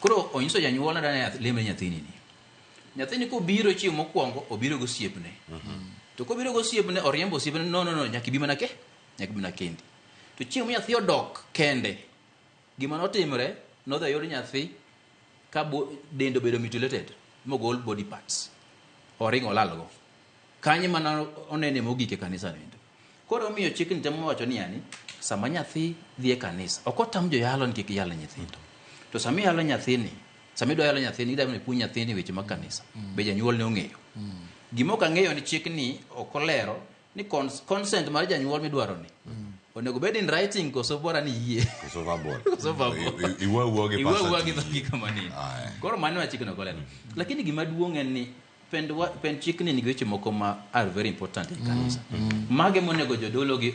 Koro onyiso janyuol na dane leme nyathini ni. Nyathini ko biro chieng' mokwongo obiro go siepne. To ko biro go siepne oriembo siepne no nyaka bi mana kendi. To chieng' nyathi odok kende. Gima notimre nodhi yud nyathi ka dendo bedo mutilated mogol body parts. Oringo lalgo. Kanye mana onene mogik e kanisa nendo. Koro miyo chik ni temo wacho ni yani sama nyathi dhi e kanisa ok otam jo yalo nikik yalo nyithindo. To sama yalo nyathini, sama idwa yalo nyathini idwa ni puonj nyathini weche mag kanisa. Be janyuol ne ong'eyo. Gima ok ang'eyo ni chik ni ok olero ni consent mar janyuol midwaro ni. Onego bed in writing koso bora ni yie. Koso verbal. Iwa gi dhogi kama nini. Koro mano wa chik no koleno. Lakini gima duong' en ni pen chik ni nigi weche moko ma are very important in kanisa. Mage monego jodolo gi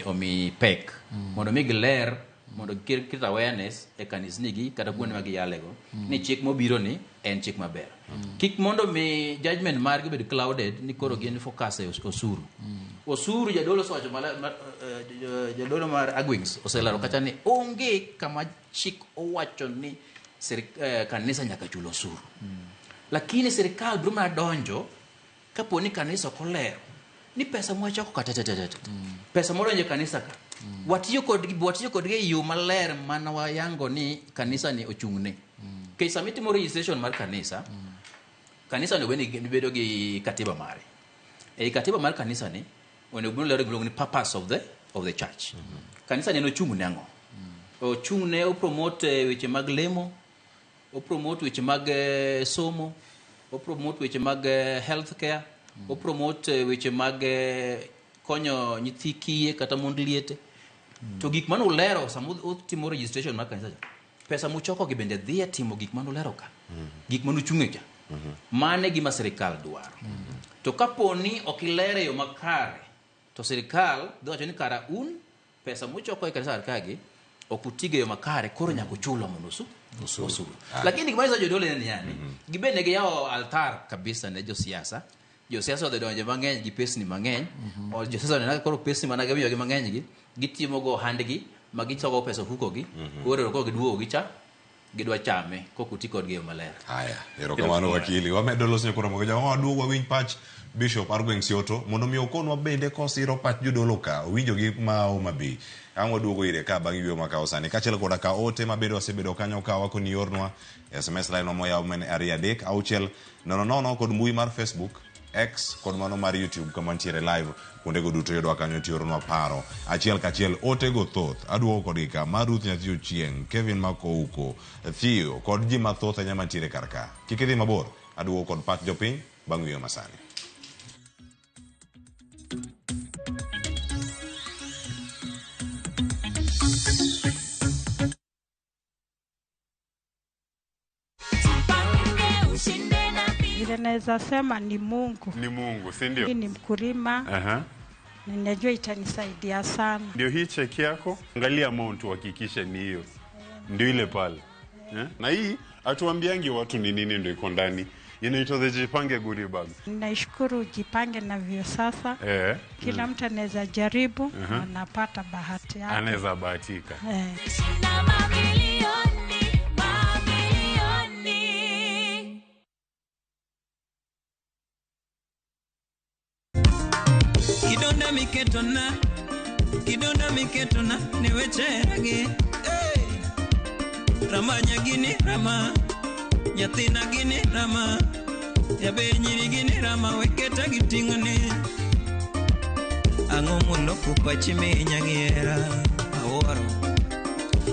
omi pek. Mondo mi giler, mondo get awareness e kanisni gi kata kuonde ma giyalego. Ni chik mobiro ni en chik maber. Kik mondo mi judgment margi bed clouded ni koro gin focus e osuru. Osuru jadolo socho jadolo mar Agwings oselaro kacha ni onge kama chik owacho ni kanisa nyaka chulo osuru. Lakini serikal biro mana donjo kapo ni kanisa kolero ni pesa mwachoko kata pesa moro nje kanisa ka watiyo kodgi e yo maler mana wayango ni kanisa ni ochung'ne. Ke samiti mo registration mar kanisa no bedo gi katiba mare. E katiba mar kanisa ni onego lero gilong ni purpose of the church. Kanisa ni ochung'ne ang'o? Ochung'ne o promote weche mag lemo, o promote weche mag somo, o promote weche mag health care, o promote weche mag konyo nyithi kiye kata mond liete. To gik mano lero samo timo registration mar kanisa. Pesa muchoko gi bende dhi timo gik mano lero ka. Gik mano chung'e ka. Mane gima serikal dwaro. To kaponi okilere yo makare, to serikal dhi wacho ni kara un pesa muchoko e kanisa kagi okutige yo makare koro nyaka chulo mondo osuru. Lakini gimaiza jodole ni yani gibene ge yao altar kabisa ne josiasa odhi donje mang'eny gi pesni mang'eny o josiasa ne koro pesni mana gabiyo gi mang'eny gi gitimo go handgi magichoko pesa huko gi oro ko giduogo gicha gidwa chame kokuti kodgi yo maler. Haya, erokamano wakili. Wamedo loso nyakoro mogo jamaa waduogo wawinj pach Bishop Agwings Yoto mondo mi okonwa bende kosiro pach jodolo ka winjo gi ma Homa Bay. Ang'o duogo ire ka bang' yweyo makao sani kaachiel koda ka ote mabedo osebedo kanyo ka wakoni yornwa SMS line moyaw men area dek auchiel nono kod mbui mar Facebook X kod mano mar YouTube kama ntiere live kuonde go duto yodwa kanyo tiornwa paro achiel kachiel ote go thoth aduogo kodgi ka Maruth Nyathi Ochieng, Kevin Makouko, Theo kod ji mathoth anyama ntiere karka. Kik idhi mabor, aduogo kod pach jopiny bang' yweyo masani. Ile naweza sema ni Mungu. Ni Mungu, si ndio? Ni mkulima. Ninajua itanisaidia sana. Ndio hii cheki yako, angalia amount uhakikishe ni hiyo. Ndio ile pale. Na hii atuambiangi watu ni nini ndio iko ndani. Inaitwa the Jipange Goodie Bag. Nashukuru Jipange na vyo sasa. Kila mtu anaweza jaribu na anapata bahati yake. Anaweza bahatika. Kidonda miketona newecherage Rama nyagini rama Nyathina gini rama Yabe nyiri gini rama Weketa gitingone Ang'o moloko pachi menya giera Aworo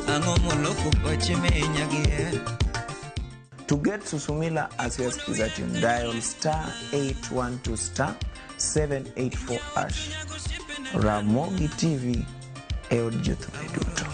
Ang'o moloko pachi menya giera. To get Susumila as your skiza tune, dial *812 *784#. Ramogi TV eod jothore duto.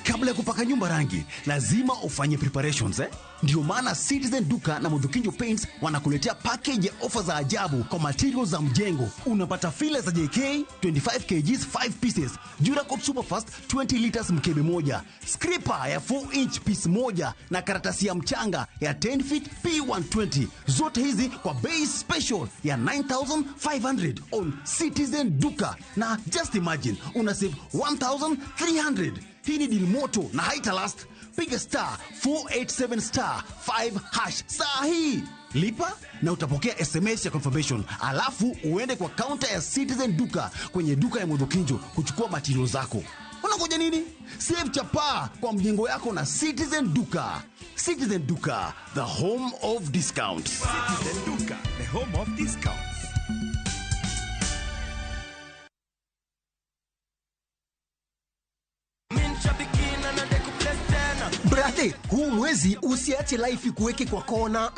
Kabla ya kupaka nyumba rangi, lazima ufanye preparations Ndio maana Citizen Duka na Mudhukinjo Paints wanakuletea package ya ofa za ajabu kwa materials za mjengo. Unapata file za JK 25 kgs 5 pieces, Duracoat Superfast 20 liters mkebe moja, scraper ya 4 inch piece moja na karatasi ya mchanga ya 10 feet P120. Zote hizi kwa bei special ya 9,500 on Citizen Duka. Na just imagine, una save 1,300. Hii ni deal moto na haitalast. Piga star 487 star 5 hash saa hii. Lipa na utapokea SMS ya confirmation. Alafu uende kwa counter ya Citizen Duka kwenye duka ya Mudhukinjo kuchukua materials zako. Unangoja nini? Save chapa kwa mjengo yako na Citizen Duka. Citizen Duka, the home of discounts. Citizen Duka, the home of discounts. Brate, huu mwezi usiache life ikuweke kwa kona.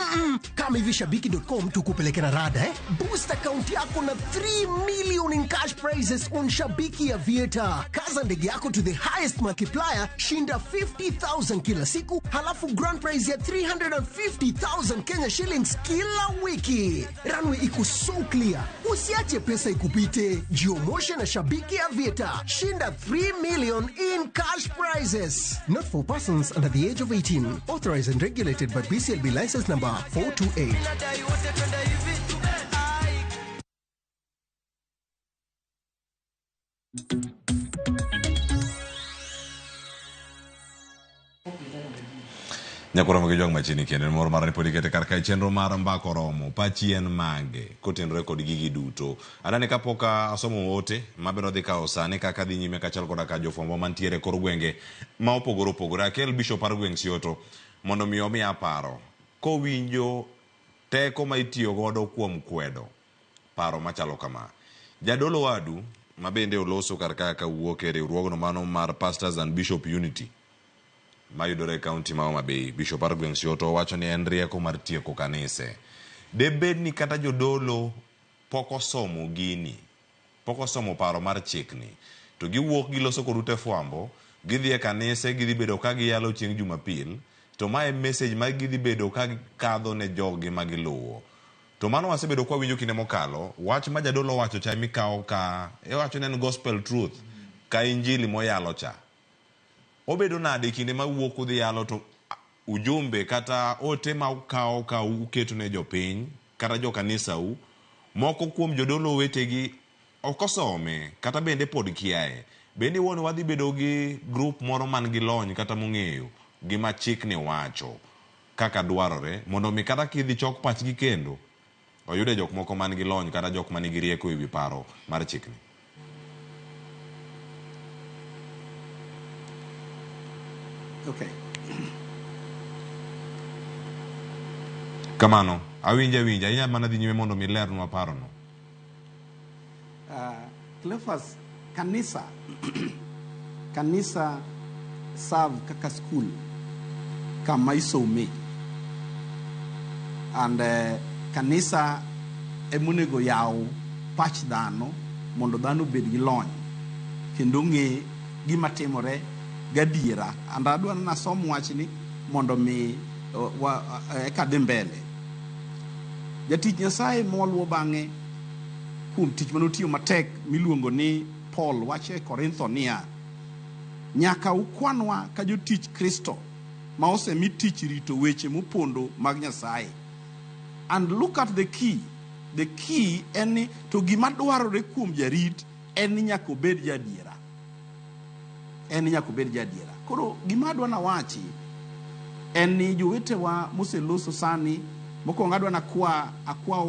Kama hivi Shabiki.com tukupeleke na rada Boost account yako na 3 million in cash prizes on Shabiki Aviator. Kaza ndege yako to the highest multiplier, shinda 50,000 kila siku, halafu grand prize ya 350,000 Kenya shillings kila wiki. Runway iko so clear, usiache pesa ikupite. Jiomoshe na Shabiki Aviator, shinda 3 million in cash prizes. Not for persons under the age of 18. Authorized and regulated by BCLB license number 428. Nyakura mgejong machini kende mor marani podikete karkai chenro mar mbako romo pachien mage kotenre kod gigi duto. Adani kapoka asomo wote mabero dhi kao sane kaka dhi nyime kachal koda ka jofwambo mantiere kor gwenge ma opogore opogore. Akel Bishop par gweng' Sioto mondo mi omi aparo kowinjo teko ma itiyo godo kuom kwedo paro machalo kama. Jadolo wadu mabende oloso karka ka wuok e riwruogno mano mar Pastors and Bishop Unity mayudore county ma Homa Bay. Bishop par gweng' Sioto wacho ni en rieko mar tieko kanise. Debed ni kata jodolo poko somo gini, poko somo paro mar chikni, to giwuok giloso korute fwambo, gidhi e kanise, gidhi bedo ka giyalo chieng' Jumapil, to mae message ma gidhi bedo ka kadho ne jogi magiluwo. To mano wasebedo kwa winjo kinde mokalo, wach ma jadolo wacho cha mikao ka, wacho nen gospel truth, ka injili moyalo cha. Obedo nade kinde ma wuok udhi yalo to ujumbe kata ote ma ukao ka uketo ne jopiny kata jo kanisa moko kuom jodolo wetegi okosome kata bende pod kiae. Bende wono wadhi bedo gi group moro man gi lony kata mong'eyo gima chikni wacho kaka dwarore mondo mi kata kidhi chok pachgi kendo oyude jok moko man gi lony kata jok man gi rieko ewi paro mar chikni. Okay. Kamano, awinja, inya mana dhi nyime mondo mi lernwa parono. Cleophas, kanisa serve kaka school kama isome. And kanisa emunego yaw pach dhano mondo dhano bed gi lony kendo ng'e gima timore gadiera. And adwa nasom wachni mondo mi eka dhi mbele. Jatich Nyasaye moluwo bang'e kuom tich manotiyo matek miluongo ni Paul wacho e Korintho niya, nyaka ukwanwa ka jotich Kristo ma osemi tich rito weche mopondo mag Nyasaye. And look at the key. The key en ni to gima dwarore kuom jarit en ni nyaka obed jadiera. Koro gima adwa na wachi en ni jowetewa moseloso sani mokwongo adwa na akwa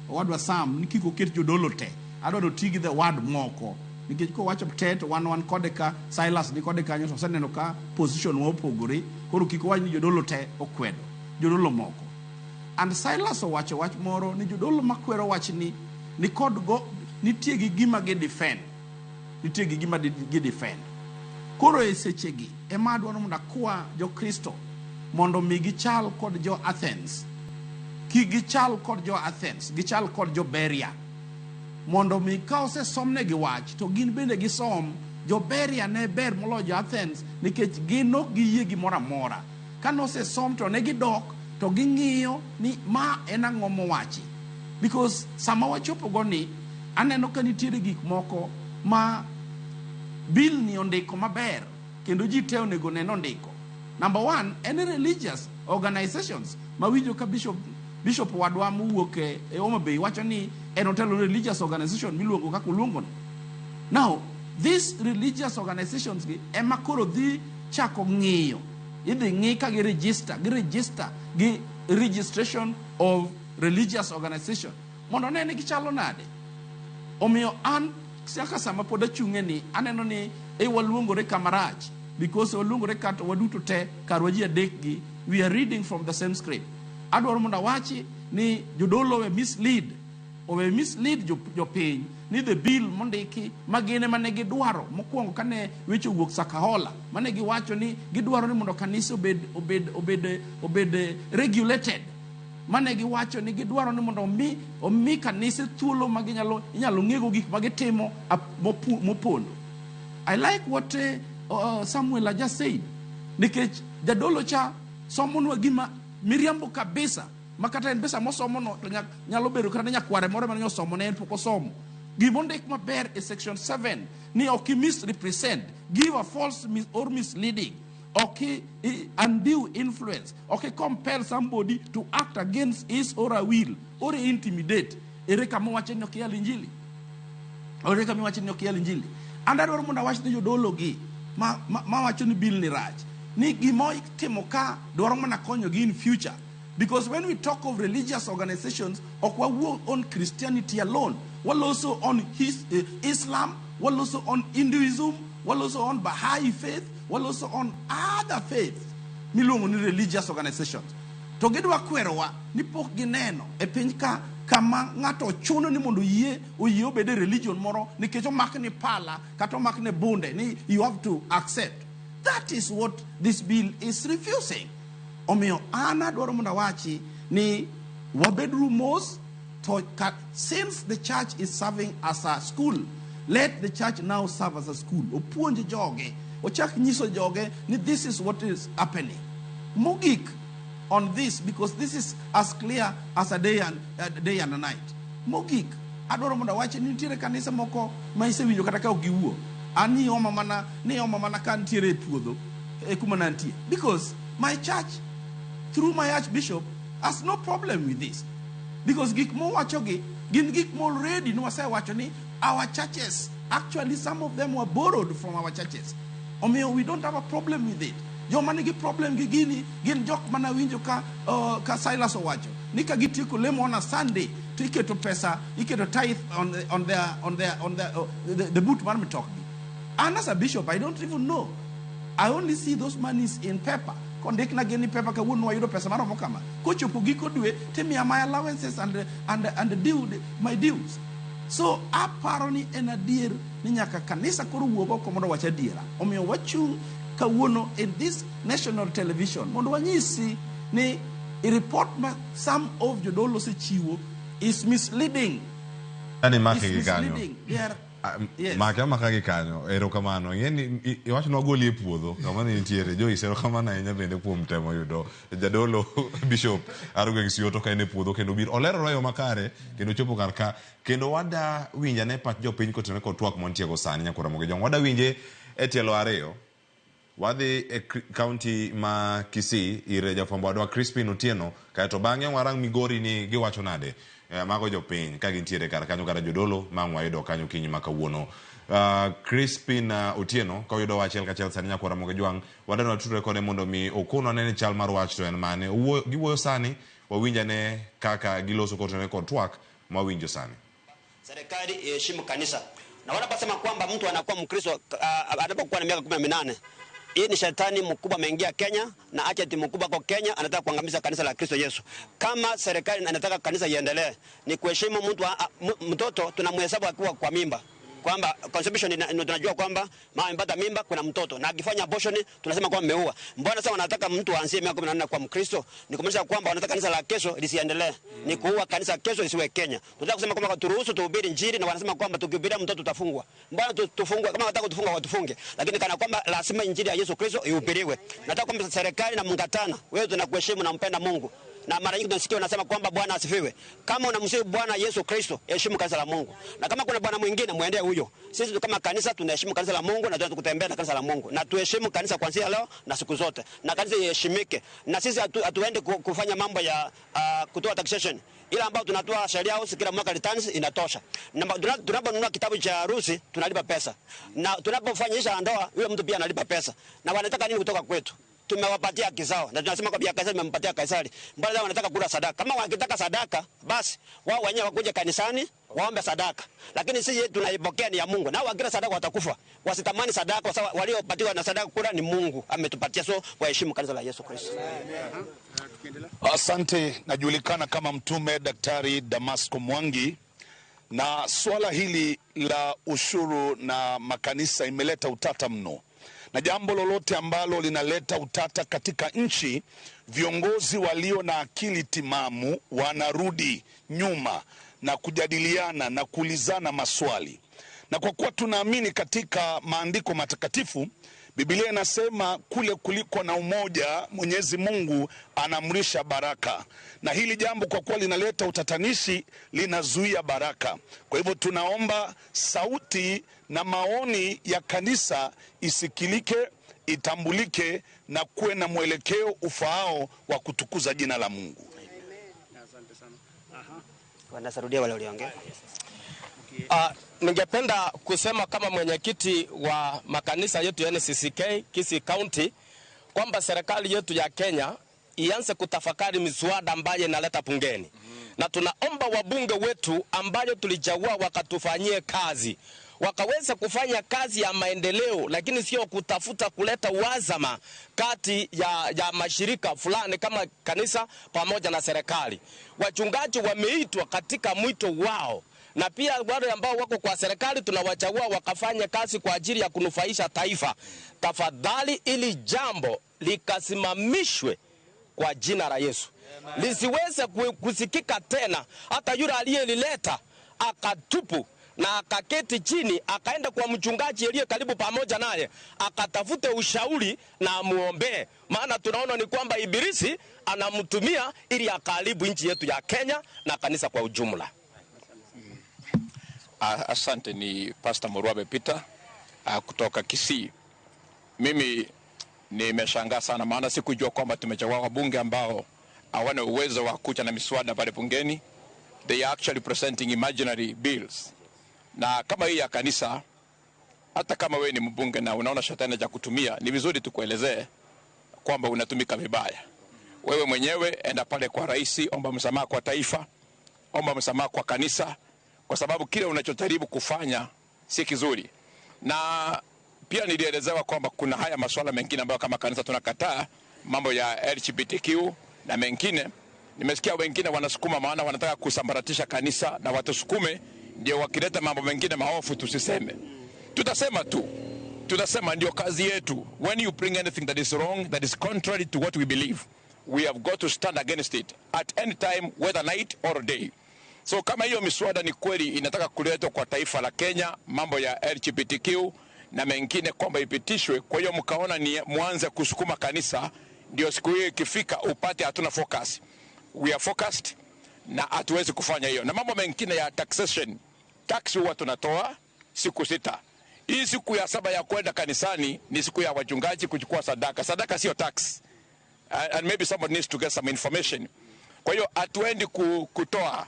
wadwa Sam ni kik oket jodolo te. Adwa noti gi the word moko nikech kowacho te to wan kode ka Silas ni kode kanyo to oseneno ka position mopogore. Koro kik owach ni jodolo te okwedo jodolo moko. And Silas owacho wach moro ni jodolo makwero wach ni kod go nitie gi gima gi defend. Koro e sechegi ema adwaro mondo akwa jo Kristo mondo mi gichal kod jo Athens. Gichal kod jo Athens, gichal kod jo Beria. Mondo mi ka osesomne gi wach to gin bende gisom jo Beria ne ber molo jo Athens nikech gino giyie gimoro amora. Kanose som to ne gidok to ging'iyo ni ma en ang'o mowachi. Because sama wachopo goni aneno ka nitiere gik moko ma bill ni ondiko maber kendo ji te onego neno ndiko. Number one, any religious organizations mawinjo ka Bishop wadwa mowuok e Homa Bay wacho ni en otelo religious organization miluongo kaka uluongo. Now, these religious organizations gi ema koro dhi chako ng'iyo. Idhi ng'i ka gi register gi registration of religious organization. Mondo ne ni gichalo nade. Omiyo an saka sama pod achung'e ni aneno ni waluongore kamarach because waluongore kata waduto te karwa ji adek gi we are reading from the same script. Adwaro mondo wachi ni jodolo we mislead jopiny ni the bill mondiki magine mane gidwaro mokwongo kane weche wuok Sakahola mane giwacho ni gidwaro ni mondo kanisa obed regulated. Mane giwacho ni gidwaro ni mondo omi kanisa thuolo ma inyalo ng'ego gik ma gitimo mopondo. I like what Samuel had just said. Nikech jadolo cha somonwa gima miriambo kabisa makata en besa mosomo no to nyalo bedo kata nyakware moro mane osomo ne en pok osomo. Gimondik maber e section 7 ni ok misrepresent, give a false or misleading, okay, undue influence, okay, compel somebody to act against his or her will, or intimidate. Ere kama wache ni okial injili. Ere kama wache ni okial injili. Anda dwaro mondo wache ni jodolo gi ma wacho ni bill ni rach. Ni gimo timo ka dwaro mana konyo gi in future. Because when we talk of religious organizations, okwa work on Christianity alone, we'll also on Islam, we'll also on Hinduism, we'll also on Baha'i faith, we'll also on other faiths. Milongo ni religious organizations. To gidwa kwerowa ni pok gineno e piny ka kama ng'ato chuno ni mondo oyie obede religion moro nikech omak ni pala kata omak ni bunde ni you have to accept. That is what this bill is refusing. Omiyo ana dwaro mondo wachi ni wabedru mos to since the church is serving as a school, let the church now serve as a school. Opuonj joge, ochak nyiso joge ni this is what is happening. Mogik on this, because this is as clear as a day and a night. Mogik adwaro mondo wachi ni nitiere kanisa moko ma isewinjo kata ka ogiwuo. Ani oma mana kan tiere e puodho e kuma nantie. Because my church, through my archbishop, has no problem with this. Because gik mo wachogi, gik mo already no wase wacho ni our churches, actually some of them were borrowed from our churches. Omiyo we don't have a problem with it. Joma nigi problem gi gini, gin jok mana winjo ka Silas owacho. Ni ka gitieko lemo on a Sunday, to iketo pesa, iketo tithe on the boot mar mitokgi. And as a bishop, I don't even know. I only see those monies in paper. Kondik na geni paper ka wunu wayudo pesa maromo kama. Kochopo giko dwe, temi my allowances and my dues. So aparo ni en adier ni nyaka kanisa koro wuogo komodo wacha diera. Omiyo wachung kawuono in this national television. Mondo wanyisi ni a report ma some of jodolo sechiwo is misleading. Ani make gi kanyo. Yes. Maka gi kanyo. Erokamano. Yeni iwacho no goli e puodho. Kama ni nitiere Joyce erokamano ahinya bende kuom temo yudo jadolo Bishop Aruge Gisioto ka ene puodho kendo bir olero royo makare kendo chopo kar ka kendo wada winja ne pat jopiny kotene kod twak montiego sani nyakora moge jong wada winje e tielo ariyo. Wadhi e county ma Kisii ire jafwambo wadwa Crispin Otieno kaeto bang'e warang Migori ni giwacho nade mago jopiny ka gintiere kar kanyo kara jodolo mang' wayudo kanyo kinyi ma kawuono. Crispin Otieno ka oyudo wachiel kachiel sani nyakwara moge jwang' wadano watudore kode mondo mi okon anene chal mar wach to en mane giwuoyo sani wawinjane kaka giloso kotene kod twak mawinjo sani. Serikali iheshimu kanisa. Na wanaposema kwamba mtu anakuwa Mkristo anapokuwa na miaka 18, hii ni shetani mkubwa ameingia Kenya na agent mkubwa kwa Kenya anataka kuangamiza kanisa la Kristo Yesu. Kama serikali anataka kanisa iendelee, ni kuheshimu mtoto tunamhesabu akiwa kwa mimba. kwamba conception tunajua kwamba mama amepata mimba kuna mtoto na akifanya abortion tunasema kwamba ameua. Mbona sasa wanataka mtu aanzie miaka 14 kwa Mkristo? Ni kumaanisha kwamba wanataka kanisa la kesho lisiendelee. Ni kuua kanisa kesho lisiwe Kenya. Tunataka kusema kwamba turuhusu tuhubiri injili na wanasema kwamba tukihubiria mtoto tutafungwa. Mbona tufungwe? Kama wanataka kutufunga watufunge. Lakini kana kwamba lazima injili ya Yesu Kristo ihubiriwe. Nataka kwamba serikali na mngatana, wewe tunakuheshimu na mpenda Mungu. Na mara nyingi tunasikia wanasema kwamba Bwana asifiwe. Kama unamsifu Bwana Yesu Kristo, heshimu kanisa la Mungu. Na kama kuna bwana mwingine muendee huyo. Sisi kama kanisa tunaheshimu kanisa la Mungu na tunataka kutembea na kanisa la Mungu. Na tuheshimu kanisa kuanzia leo na siku zote. Na kanisa iheshimike. Na sisi hatuende kufanya mambo ya kutoa taxation. Ila ambao tunatoa sheria house kila mwaka returns inatosha. Na tunaponunua kitabu cha harusi tunalipa pesa. Na tunapofanyisha ndoa yule mtu pia analipa pesa. Na wanataka nini kutoka kwetu? Tumewapatia haki zao na tunasema kwa Kaisari tumempatia Kaisari. Mbona wanataka kula sadaka? Kama wakitaka sadaka basi wao wenyewe wakuje kanisani waombe sadaka. Lakini sisi tunaipokea ni ya Mungu. Na wakila sadaka watakufa. Wasitamani sadaka kwa sababu waliopatiwa na sadaka kula ni Mungu ametupatia, so waheshimu kanisa la Yesu Kristo. Asante. Najulikana kama Mtume Daktari Damasco Mwangi, na swala hili la ushuru na makanisa imeleta utata mno. Na jambo lolote ambalo linaleta utata katika nchi, viongozi walio na akili timamu wanarudi nyuma na kujadiliana na kuulizana maswali. Na kwa kuwa tunaamini katika maandiko matakatifu, Biblia inasema kule kuliko na umoja Mwenyezi Mungu anaamrisha baraka. Na hili jambo kwa kuwa linaleta utatanishi linazuia baraka. Kwa hivyo tunaomba sauti na maoni ya kanisa isikilike, itambulike na kuwe na mwelekeo ufaao wa kutukuza jina la Mungu. Asante sana. Wanasarudia wale waliongea. Ningependa kusema kama mwenyekiti wa makanisa yetu NCCK Kisii County kwamba serikali yetu ya Kenya ianze kutafakari miswada ambayo inaleta bungeni. Na tunaomba wabunge wetu ambayo tulichagua wakatufanyie kazi. Wakaweza kufanya kazi ya maendeleo, lakini sio kutafuta kuleta uhasama kati ya mashirika fulani kama kanisa pamoja na serikali. Wachungaji wameitwa katika mwito wao. Na pia wale ambao wako kwa serikali tunawachagua wakafanya kazi kwa ajili ya kunufaisha taifa. Tafadhali ili jambo likasimamishwe kwa jina la Yesu. Lisiweze kusikika tena. Hata yule aliyelileta akatupu na akaketi chini akaenda kwa mchungaji aliye karibu pamoja naye akatafute ushauri na amuombe. Maana tunaona ni kwamba ibilisi anamtumia ili akaharibu nchi yetu ya Kenya na kanisa kwa ujumla. Asante. Ni Pastor Murwabe Peter kutoka Kisii. Mimi nimeshangaa sana, maana sikujua kwamba tumechagua wabunge ambao hawana uwezo wa kuja na miswada pale bungeni. They are actually presenting imaginary bills. Na kama hii ya kanisa, hata kama wewe ni mbunge na unaona shetani ya kutumia, ni vizuri tukuelezee kwamba unatumika vibaya. Wewe mwenyewe enda pale kwa rais, omba msamaha kwa taifa, omba msamaha kwa kanisa, kwa sababu kile unachojaribu kufanya si kizuri. Na pia nilielezewa kwamba kuna haya masuala mengine ambayo kama kanisa tunakataa, mambo ya LGBTQ na mengine. Nimesikia wengine wanasukuma, maana wanataka kusambaratisha kanisa na watusukume ndio wakileta mambo mengine maofu tusiseme. Tutasema tu. Tutasema ndio kazi yetu. When you bring anything that is wrong, that is contrary to what we believe, we have got to stand against it at any time, whether night or day. So kama hiyo miswada ni kweli inataka kuletwa kwa taifa la Kenya, mambo ya LGBTQ na mengine kwamba ipitishwe, kwa hiyo mkaona ni mwanze kusukuma kanisa, ndio siku hiyo ikifika upate hatuna focus. We are focused na hatuwezi kufanya hiyo. Na mambo mengine ya taxation, tax huwa tunatoa siku 6. Hii siku ya 7 ya kwenda kanisani ni siku ya wachungaji kuchukua sadaka. Sadaka sio tax. And maybe somebody needs to get some information. Kwa hiyo hatuendi kutoa.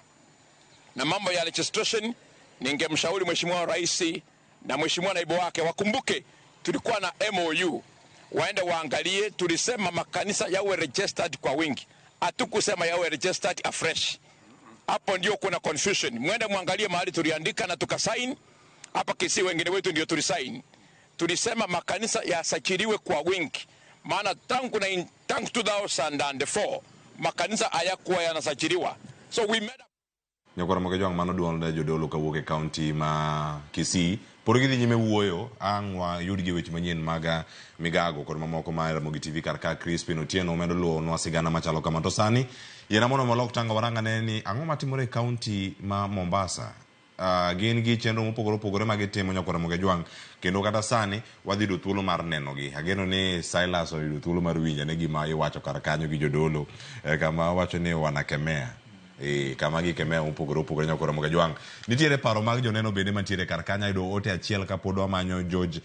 Na mambo ya registration, ningemshauri Mheshimiwa Rais na Mheshimiwa naibu wake wakumbuke tulikuwa na MOU. Waende waangalie, tulisema makanisa yawe registered kwa wingi. Hatukusema yawe registered afresh. Hapo ndio kuna confusion. Mwende muangalie mahali tuliandika na tukasign. Hapa Kisii wengine wetu ndio tulisign. Tulisema makanisa yasajiliwe kwa wingi. Maana tangu 2004 makanisa hayakuwa yanasajiliwa. So we made Nyakora Mogejwang mano duol da jodolo kawuok e county ma Kisii. Por gidhi nyime wuoyo, ang' wayud gi weche manyien maga migago kod mamoko ma Ramogi TV karka Crispin Otieno medo luwo nwa sigana machalo kama. To sani, yena mono malok tanga waranga ni ang'o matimore e county ma Mombasa. Gin gi chenro mopogore ma gitimo Nyakora Mogejwang, kendo kata sani wadhi yudo thuolo mar nenogi. Ageno ni Silas oyudo thuolo mar winjo ne gima iwacho kar kanyo gi jodolo, kama wacho ni wanakemea. Kama gikemea mopogore Nyakora Mogejwang. Nitiere paro mag joneno bende mantiere kar kanya, yudo ote achiel ka pod wamanyo George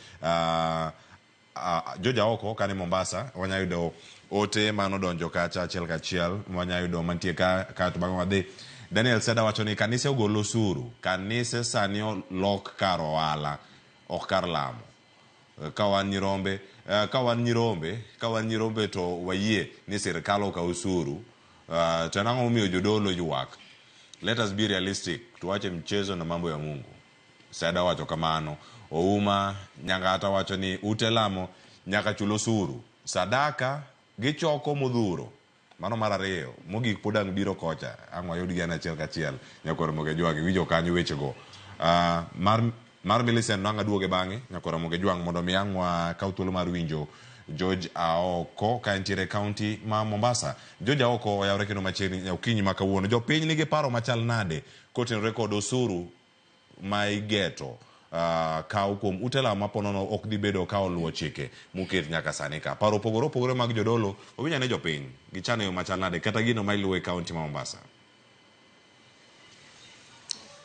Aoko kane Mombasa. Wanya yudo ote mano donjo kacha achiel kachiel, wanya yudo mantie ka to bang' wadhi. Daniel Seda wacho ni kanise ogolo osuru, kanise sani lok kar ohala, ok kar lamo. Ka wan nyirombe to wayie ni sirkal okaw osuru. To nango umiyo jodolo yuak. Let us be realistic. Tuwache mchezo na mambo ya Mungu. Sada wacho kamano. Ouma nyanga hata wacho ni ute lamo nyaka chulo osuru. Sadaka gichoko modhuro. Mano mar ariyo. Mogik pod ang' biro kocha. Ang' wayud gi achiel kachiel. Nyakora Mogejwang winjo kanyo wechego. Mar Millicent nanga duoge bang'e Nyakora Mogejwang mondo mi ang' wakaw thuolo mar winjo George Aoko ka entiere county ma Mombasa. George Aoko oyawre kendo machiegni okinyi ma kawuono. Jopiny nigi paro machal nade kotenore kod osuru ma igeto kaw kuom ute lamo maponono ok dibedo ka oluwo chike muket nyaka sani ka. Paro opogore mag jodolo owinjo ne jopiny gichano yo machal nade kata gino ma iluwo e county ma Mombasa.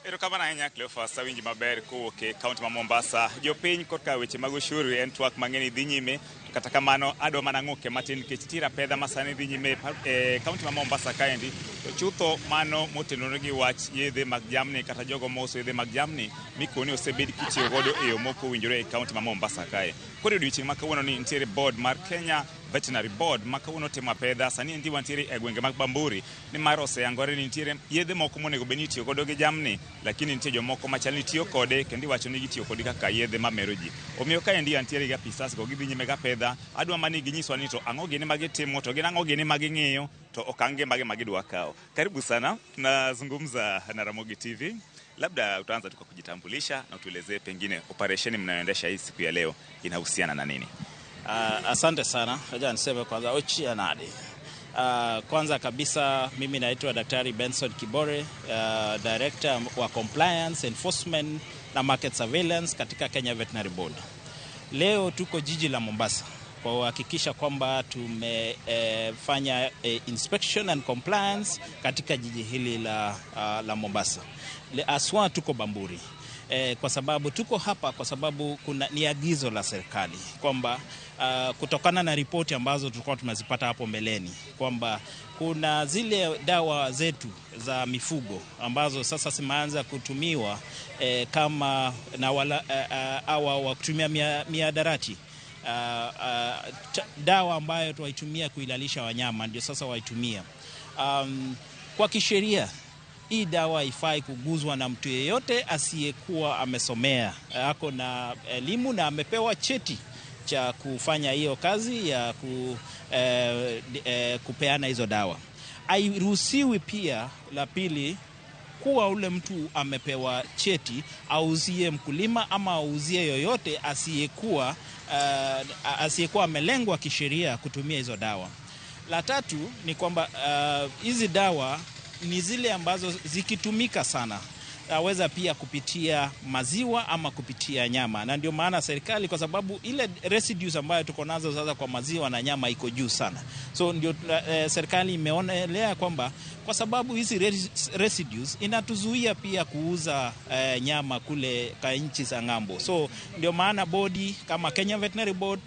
Erokamano ahinya Cleophas, awinji maber kowuok e kaunti ma Mombasa. Jopiny korka weche mag ushuru en twak mang'eny dhi nyime, kata kamano adwa mana ng'oke matin nikech tira pedha masani dhi nyime e kaunti ma Mombasa kaendi. To chutho mano motenore gi wach yedhe mag jamni kata jogo mauso yedhe mag jamni mikoni osebed kitiyo godo e yo moko winjore e kaunti ma Mombasa kae. Koro odiochieng' ma kawuono ni nitiere board mar Kenya Veterinary Board ma kawuono timo pedha sani endi wantiere e gwenge mag Bamburi ni mar oseyangore ni nitiere yedhe moko monego bed ni itiyo godo gi jamni, lakini nitie jomoko machal ni tiyo kode kendo iwacho ni gitiyo kode kaka yedhe mamero ji. Omiyo kaendi antiere gi apisas go gidhi nyime ga pedha. Adwa mani ginyiswa ni to ang'o gini magitimo to gin ang'o gini maging'iyo to okange mage magidwa kawo. Karibu sana, tunazungumza na Ramogi TV. Labda utaanza tu kwa kujitambulisha na utuelezee pengine operesheni mnayoendesha hii siku ya leo inahusiana na nini? Asante sana. Haja niseme kwanza ochia nadi. Kwanza kabisa mimi naitwa Daktari Benson Kibore, Director wa Compliance, Enforcement na Market Surveillance katika Kenya Veterinary Board. Leo tuko jiji la Mombasa kwa kuhakikisha kwamba tumefanya inspection and compliance katika jiji hili la Mombasa. Aswa tuko Bamburi. Kwa sababu tuko hapa kwa sababu ni agizo la serikali kwamba kutokana na ripoti ambazo tulikuwa tumezipata hapo mbeleni kwamba kuna zile dawa zetu za mifugo ambazo sasa zimeanza kutumiwa kama na wa kutumia miadarati, dawa ambayo tuwaitumia kuilalisha wanyama ndio sasa waitumia. Kwa kisheria hii dawa haifai kuguzwa na mtu yeyote asiyekuwa amesomea, ako na elimu na amepewa cheti cha kufanya hiyo kazi ya kupeana hizo dawa. Hairuhusiwi pia, la pili, kuwa ule mtu amepewa cheti auzie mkulima ama auzie yoyote asiyekuwa amelengwa kisheria kutumia hizo dawa. La tatu ni kwamba hizi dawa ni zile ambazo zikitumika sana aweza pia kupitia maziwa ama kupitia nyama, na ndio maana serikali, kwa sababu ile residues ambayo tuko nazo sasa kwa maziwa na nyama iko juu sana, so ndio serikali imeonelea kwamba kwa sababu hizi residues inatuzuia pia kuuza nyama kule kwa nchi za ng'ambo. So ndio maana bodi kama Kenya Veterinary Board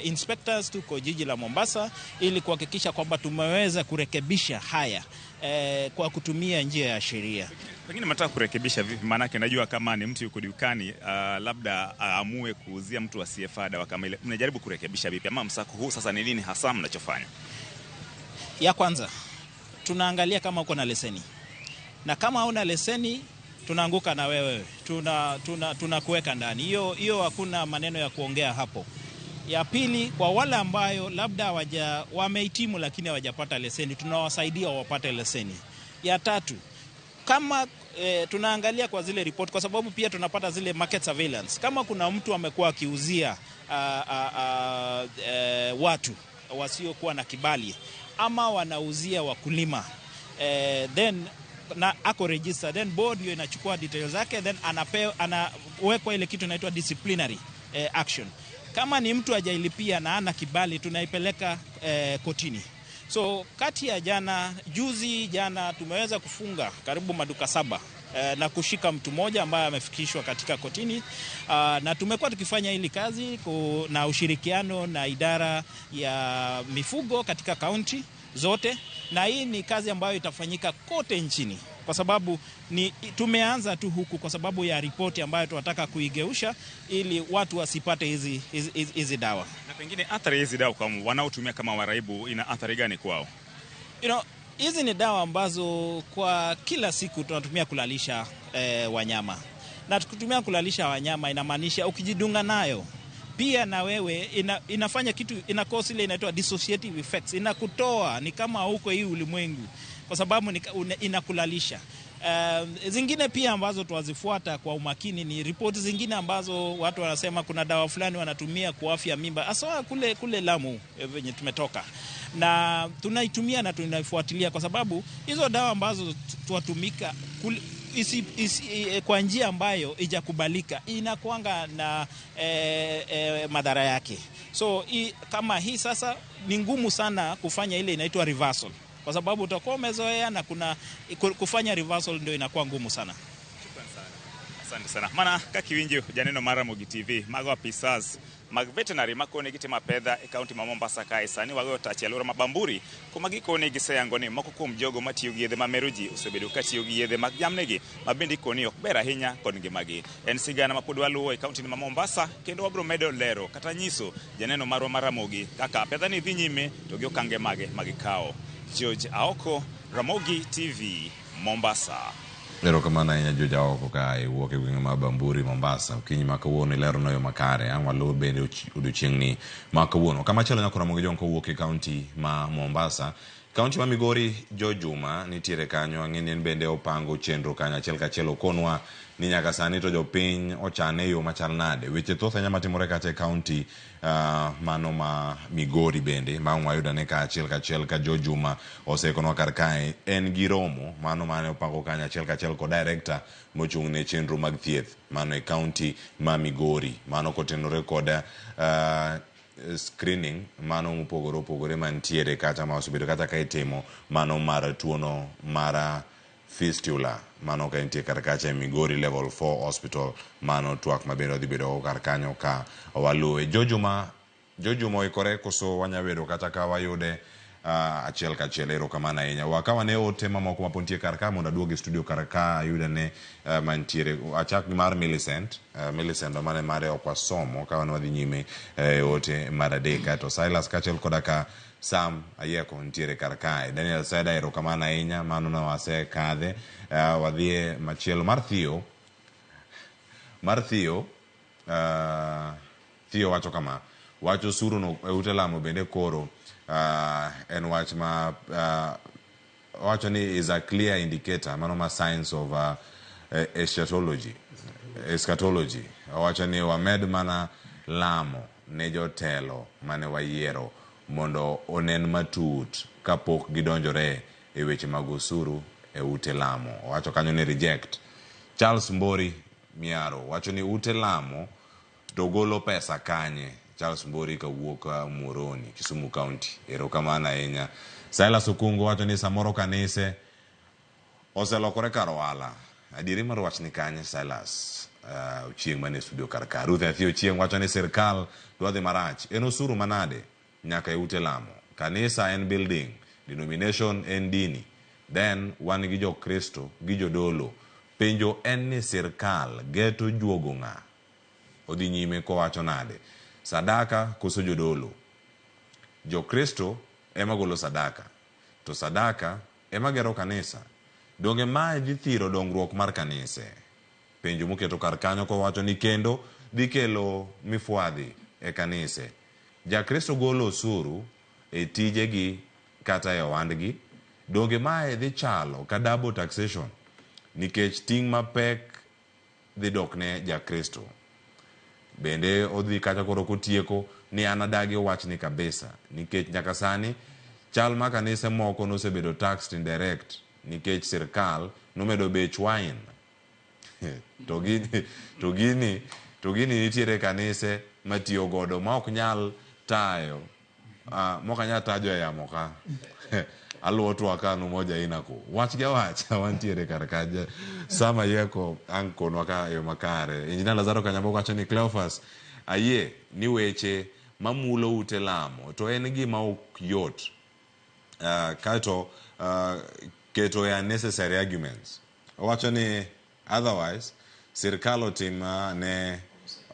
inspectors tuko jiji la Mombasa ili kuhakikisha kwamba tumeweza kurekebisha haya kwa kutumia njia ya sheria. Pengine mnataka kurekebisha vipi? Maana yake najua kama ni mtu yuko dukani labda aamue kuuzia mtu asiyefaa dawa kama ile, mnajaribu kurekebisha vipi? Ama msako huu sasa ni nini hasa mnachofanya? Ya kwanza tunaangalia kama uko na leseni, na kama huna leseni tunaanguka na wewe, tunakuweka ndani. Hiyo hakuna maneno ya kuongea hapo. Ya pili, kwa wale ambayo labda wamehitimu lakini hawajapata leseni, tunawasaidia wapate leseni. Ya tatu, kama tunaangalia kwa zile report, kwa sababu pia tunapata zile market surveillance. Kama kuna mtu amekuwa akiuzia watu wasiokuwa na kibali ama wanauzia wakulima, then na ako register, then board hiyo inachukua details zake, then anawekwa ile kitu inaitwa disciplinary action. Kama ni mtu hajailipia na ana kibali, tunaipeleka kotini. So kati ya juzi jana tumeweza kufunga karibu maduka 7 na kushika mtu mmoja ambaye amefikishwa katika kotini, na tumekuwa tukifanya hili kazi na ushirikiano na idara ya mifugo katika kaunti zote, na hii ni kazi ambayo itafanyika kote nchini, kwa sababu tumeanza tu huku kwa sababu ya ripoti ambayo tunataka kuigeusha ili watu wasipate hizi dawa. Na pengine athari hizi dawa kwa wanaotumia kama waraibu ina athari gani kwao? Hizi ni dawa ambazo kwa kila siku tunatumia kulalisha wanyama, na tukitumia kulalisha wanyama inamaanisha ukijidunga nayo pia na wewe inafanya kitu, ina cause ile inaitwa dissociative effects, inakutoa ni kama huko hii ulimwengu, kwa sababu inakulalisha. Zingine pia ambazo tuwazifuata kwa umakini ni ripoti zingine ambazo watu wanasema kuna dawa fulani wanatumia kuafya mimba, hasa kule Lamu venye tumetoka, na tunaitumia na tunaifuatilia, kwa sababu hizo dawa ambazo tuwatumika kwa njia ambayo ijakubalika inakuanga na madhara yake. So kama hii sasa ni ngumu sana kufanya ile inaitwa reversal, kwa sababu utakuwa umezoea na kufanya reversal ndio inakuwa ngumu sana. Asante sana. Mana kakiwinjo janeno mara Mogi TV mago apisas mag veterinary makone gite mapedha e kaunti ma Mombasa kae sani wago tachi alura mabamburi kuma gikone giseyango ni moko kuom jogo matiyo gi yedhe mameroji osebedo katiyo gi yedhe mag jamnegi mabendi koni ok ber ahinya kod ngimagi. En sigana ma pod waluwo e kaunti ma Mombasa, kendo wabro medo lero kata nyiso janeno marwa Ramogi kaka pedha ni dhi nyime to gi okange mage magikawo. George Aoko, Ramogi TV, Mombasa. Lero kamana ina George Aoko kae wuok e gwenge ma Bamburi, Mombasa. Okinyi ma kawuono lero no yo makare ang waluwo bende odiochieng'ni ma kawuono. Kama chalo nyako Ramogi jonko wuok e kaunti ma Mombasa. Kaunti ma Migori, Jo Juma nitiere kanyo, ang'eni en bende opango chenro kanyo achiel kachiel okonwa ni nyaka sani to jopiny ochane yo machal nade. Weche thoth anya matimore kata e kaunti mano ma Migori bende ma wayudo ne ka achiel kachiel ka Jo Juma osekonwa kar kae en gi romo mano mane opango kanyo achiel kachiel ko director mochung' ne chenro mag thieth mano e kaunti ma Migori, mano kotenore kod screening mano mopogore opogore mantiere kata ma osebedo kata ka itimo mano mar tuono mara fistula mano ka intie kar kacha e Migori level 4 hospital mano twak mabende odhi bedo kar kanyo ka waluwe. Jo Juma oikore koso wanyabedo kata ka wayude achiel kachiel. Erokamano ahinya. Wakawa ne ote mamoko mapontie kar ka mondo aduogi studio kar ka ayude ne mantiere achak gi mar Millicent mane mare okwasomo kawa ne wadhi nyime ote mar adek to Silas kachiel koda ka Sam Ayeko ntiere kar kae. Daniel Seda erokamano ahinya, mano na wase kadhe. Wadhie machielo mar Theo Theo wacho kama wacho suru no ute lamo bende koro en wach ma wacho ni is a clear indicator mano ma signs of eschatology. Wacho ni wamed mana lamo ne jotelo mane wayiero mondo onen matut kapok gidonjore e weche mag osuru e ute lamo. Wacho kanyo ni reject. Charles Mbori Miaro wacho ni ute lamo to golo pesa kanye. Charles Mbori ka wuok Muhoroni, Kisumu County. Erokamano ahinya. Silas Okungo wacho ni samoro kanise oselokore kar ohala. Adieri mar wach ni kanye Silas chieng' mane studio kar ka. Ruth Athio chieng' wacho ni sirkal dwadhi marach. En osuru manade nyaka e ute lamo. Kanisa en building, denomination en dini, then wan gi jo Kristo gi jodolo. Penjo en ni sirkal geto juogo ng'a odhi nyime ko wacho nade, sadaka koso jodolo? Jo Kristo ema golo sadaka, to sadaka ema gero kanisa. Donge mae dhi thiro dongruok mar kanise? Penjo moketo kar kanyo ko wacho ni kendo dhi kelo mifwadhi e kanise. Ja Kristo golo osuru e tijegi kata e ohandgi. Donge mae dhi chalo ka double taxation nikech ting' mapek dhi dok ne jakristo. Bende odhi kata koro kotieko ni an adagi wachni kabisa, nikech nyaka sani chal ma kanise moko nosebedo taxed indirect nikech sirkal nomedo bech wine. to gini nitiere kanise matiyo godo ma ok nyal tayo, moka nyal tajo yamo ka. Aluo tu akanu moja inako. Wach ga wach wantiere karakaja. Sama yeko ankon waka yo makare. Injina Lazaro Kanyambo wacho ni Cleophas aye ni weche mamulo ute lamo to en gima ok yot. Kato keto ya necessary arguments. Wacho ni otherwise sirkal otima ne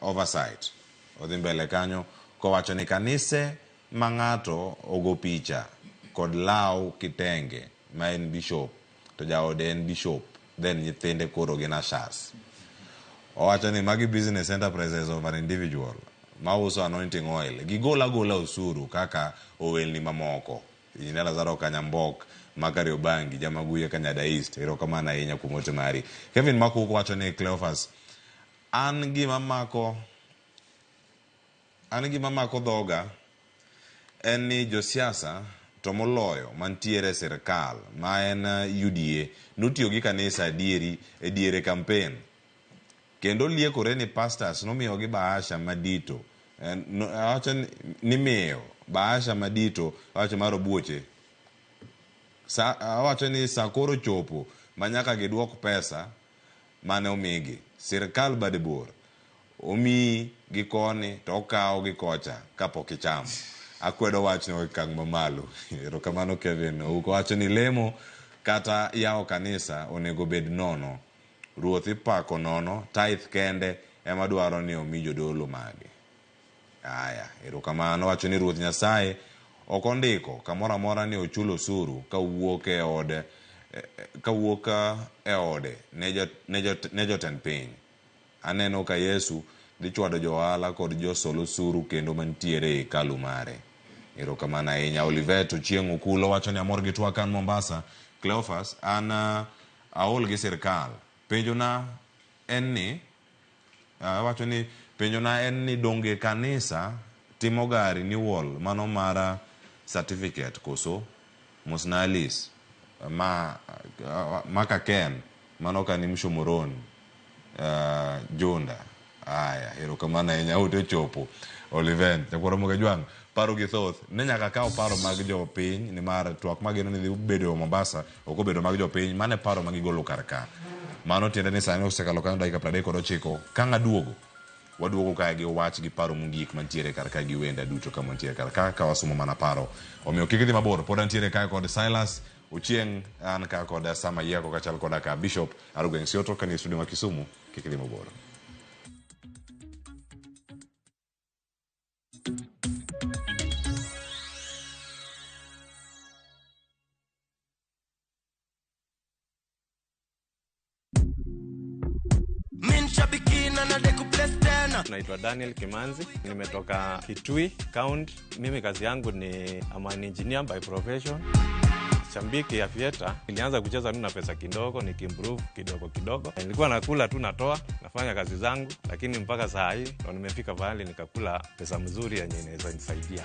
oversight. Odhi mbele kanyo ko wacho ni kanise mangato ogo picha kod law kitenge ma en bishop to jaode en bishop, then nyithinde koro gin ashas. Owacho ni magi business enterprises of an individual ma uso anointing oil gigola usuru kaka owelni mamoko. Injina Lazaro Kanyambok Makariobangi Jamaguye Kanyada East erokamana ahinya kuom ote mari. Kevin Makuku wacho ni Cleophas an gima mako dhoga en ni josiasa to moloyo mantiere sirkal ma en UDA notiyo gi kanisa e diere campaign kendo liekore ni pastors nomiyo gi bahasha madito. Awacho ni miyo bahasha madito awacho maro buoche. Awacho ni sakoro chopo manyaka giduok pesa mane omigi. Sirkal bade bor omi gi koni to okawo gi kocha kapok ichamo. Akwedo wach ne kang mamalo. Erokamano Kevin. Wacho ni lemo kata yawo kanisa onego bed nono. Ruoth ipako nono, tithe kende ema dwaro ni omi jodolo mage. Aya, erokamano. Wacho ni Ruoth Nyasaye ok ondiko kamoro amora ni ochulo osuru kawuok e ode ne jotend piny. Aneno ka Yesu dhi chwado johala kod josol osuru kendo mantiere e hekalu mare. Erokamano ahinya. Olivet Ochieng' Okulo wacho ni amor gi twak kan Mombasa. Cleophas an aol gi sirkal. Penjona en ni wacho ni penjona en ni donge kanisa timo ga renewal mano mara certificate koso musnalis maka ken mano ka ni mshomoroni Jonda. Aya, erokamano ahinya ute chopo. Olivet Jakwaro Mogejwang paro gi thoth ne nyaka kawo paro mag jopiny ni mar twak mageno ni dhi bedo Mombasa ok obedo mag jopiny mane paro magigolo karka. Mano tiende ni sani osekalo kanyo dakika 39 ka ng'aduogo waduogo kae gi wach gi paro mogik mantiere karka gi wenda duto ka mantiere karka ka wasumo mana paro. Omiyo kik idhi mabor, pod antiere kae kod Silas Ochieng' an ka kod Sama Yeko kachal koda ka Bishop Arugeng Sioto ka ni studio ma Kisumu. Kik idhi mabor. Naitwa Daniel Kimanzi, nimetoka Kitui County. Mimi kazi yangu ni an engineer by profession. Shambiki ya Fieta, nilianza kucheza na pesa kidogo, nikimprove kidogo. Nilikuwa nakula tu natoa, nafanya kazi zangu, lakini mpaka saa hii ndo nimefika mahali nikakula pesa mzuri yenye inaweza nisaidia.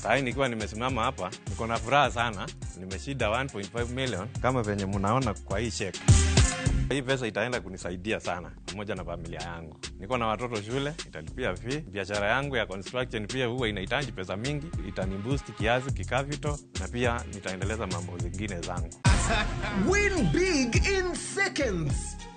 Saa hii nikiwa nimesimama hapa, niko na furaha sana. Nimeshinda 1.5 million kama venye mnaona kwa hii check. Hii pesa itaenda kunisaidia sana pamoja na familia yangu. Niko na watoto shule, italipia fee. Biashara yangu ya construction pia huwa inahitaji pesa mingi, itaniboost kiasi kikapital na pia nitaendeleza mambo zingine zangu. Win big in seconds.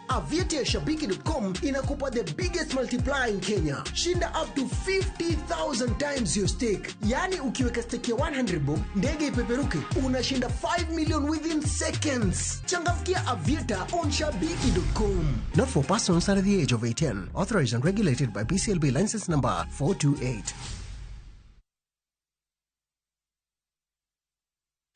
Aviator ya Shabiki.com inakupa the biggest multiplier in Kenya. Shinda up to 50,000 times your stake. Yani ukiweka stake ya 100 bob, ndege ipeperuke, unashinda 5 million within seconds. Changamkia Aviator on Shabiki.com. Not for persons under the age of 18. Authorized and regulated by BCLB license number 428.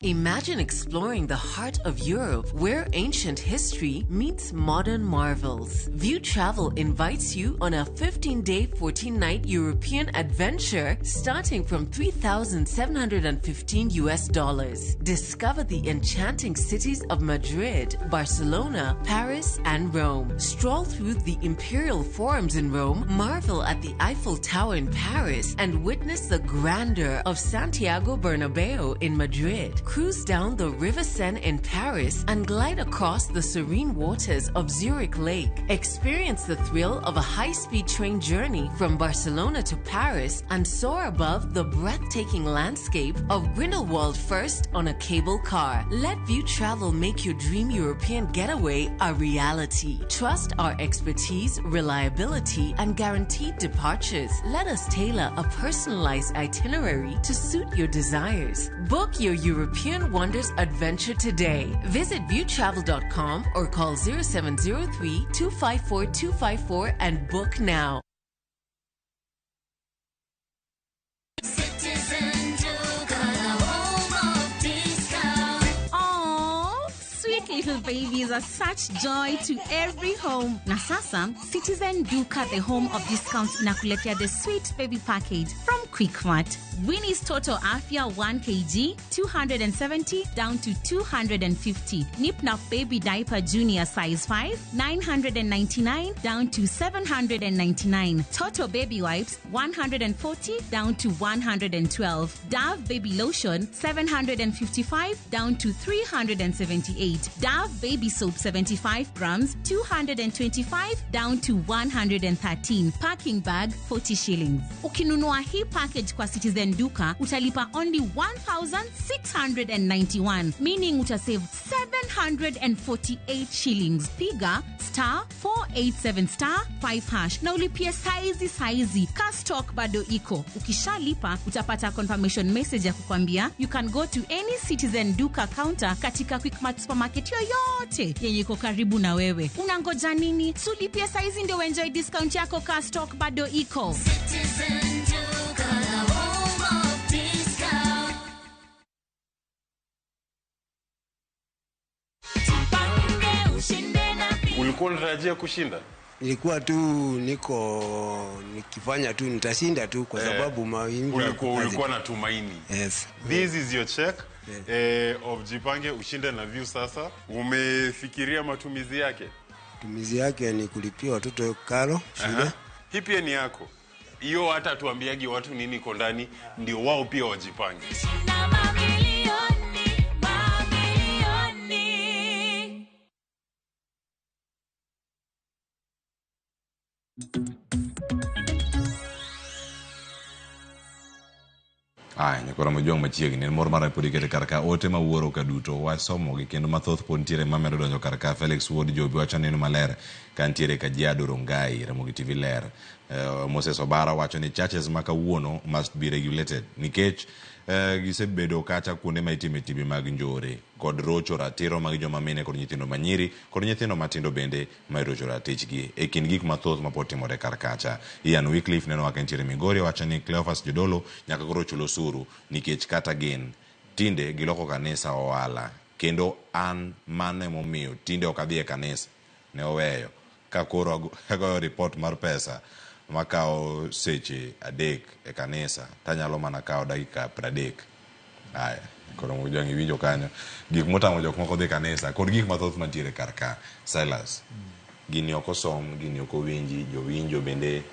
Imagine exploring the heart of Europe where ancient history meets modern marvels. View Travel invites you on a 15-day, 14-night European adventure starting from $3,715. Discover the enchanting cities of Madrid, Barcelona, Paris, and Rome. Stroll through the imperial forums in Rome, marvel at the Eiffel Tower in Paris, and witness the grandeur of Santiago Bernabeu in Madrid. Cruise down the River Seine in Paris and glide across the serene waters of Zurich Lake. Experience the thrill of a high-speed train journey from Barcelona to Paris and soar above the breathtaking landscape of Grindelwald first on a cable car. Let View Travel make your dream European getaway a reality. Trust our expertise, reliability, and guaranteed departures. Let us tailor a personalized itinerary to suit your desires. Book your European Wonders adventure today. Visit viewtravel.com or call 0703-254-254 and book now. Sweet little babies are such joy to every home. Na sasa, Citizen Duka, the home of discounts, inakuletea the sweet baby package from Quickmart. Winnie's Total Afya 1 kg, 270 down to 250. Nipnap Baby Diaper Junior size 5, 999 down to 799. Toto Baby Wipes 140 down to 112. Dove Baby Lotion 755 down to 378. Dove Baby Soap 75 grams 225 down to 113. Packing bag 40 shillings. Ukinunua hii package kwa Citizen Duka utalipa only 1,691, meaning utasave 748 shillings. Piga *487*5# na ulipia saizi ka stock bado iko. Ukishalipa utapata confirmation message ya kukwambia you can go to any Citizen Duka counter katika Quickmart supermarket yoyote yenye iko karibu na wewe. Unangoja nini? Sulipia saizi ndio enjoy discount yako ka stock bado iko. Citizen Duka, home of discount. Ulikuwa unatarajia kushinda? Nilikuwa tu nikifanya tu nitashinda tu kwa sababu ulikuwa na tumaini. Yes. This is your check of Jipange ushinde na View sasa. Umefikiria matumizi yake? Matumizi yake ni kulipia watoto karo shule. Hii pia ni yako. Hiyo hata tuambiagi watu nini iko ndani ndio wao pia wajipange. Nyakora mojong machiegni mor mar podi kete karka ote ma wuoro ka duto wasomo gi kendo mathoth pontiere mamedo donjo karka. Felix Wod Jobi wacho neno maler kantiere Kajiado Rongai Ramogi TV ler. Moses Obara wacho ni churches makawuono must be regulated nikech gisebedo kacha kuonde ma itime timbe mag njore kod rocho ratiro mag joma mine kod nyithindo manyiri kod nyithindo matindo bende ma rocho ratichgi e kind gik mathoth ma pod timore kar kacha. Ian Wycliffe neno wake ntiere Migori wacho ni Cleophas Jodolo nyaka koro chulo osuru nikech kata gin tinde giloko kanisa ohala kendo an mane momiyo tinde ok adhi e kanisa ne oweyo ka koro agoyo report mar pesa makao seche adek e kanisa tanyalo mana kao dakika 30. Aya koro mojangi winjo kanyo gik motamo jok moko dhi kanisa kod gik mathoth mantiere karka. Silas gini okosom gini okowinji jowinjo bende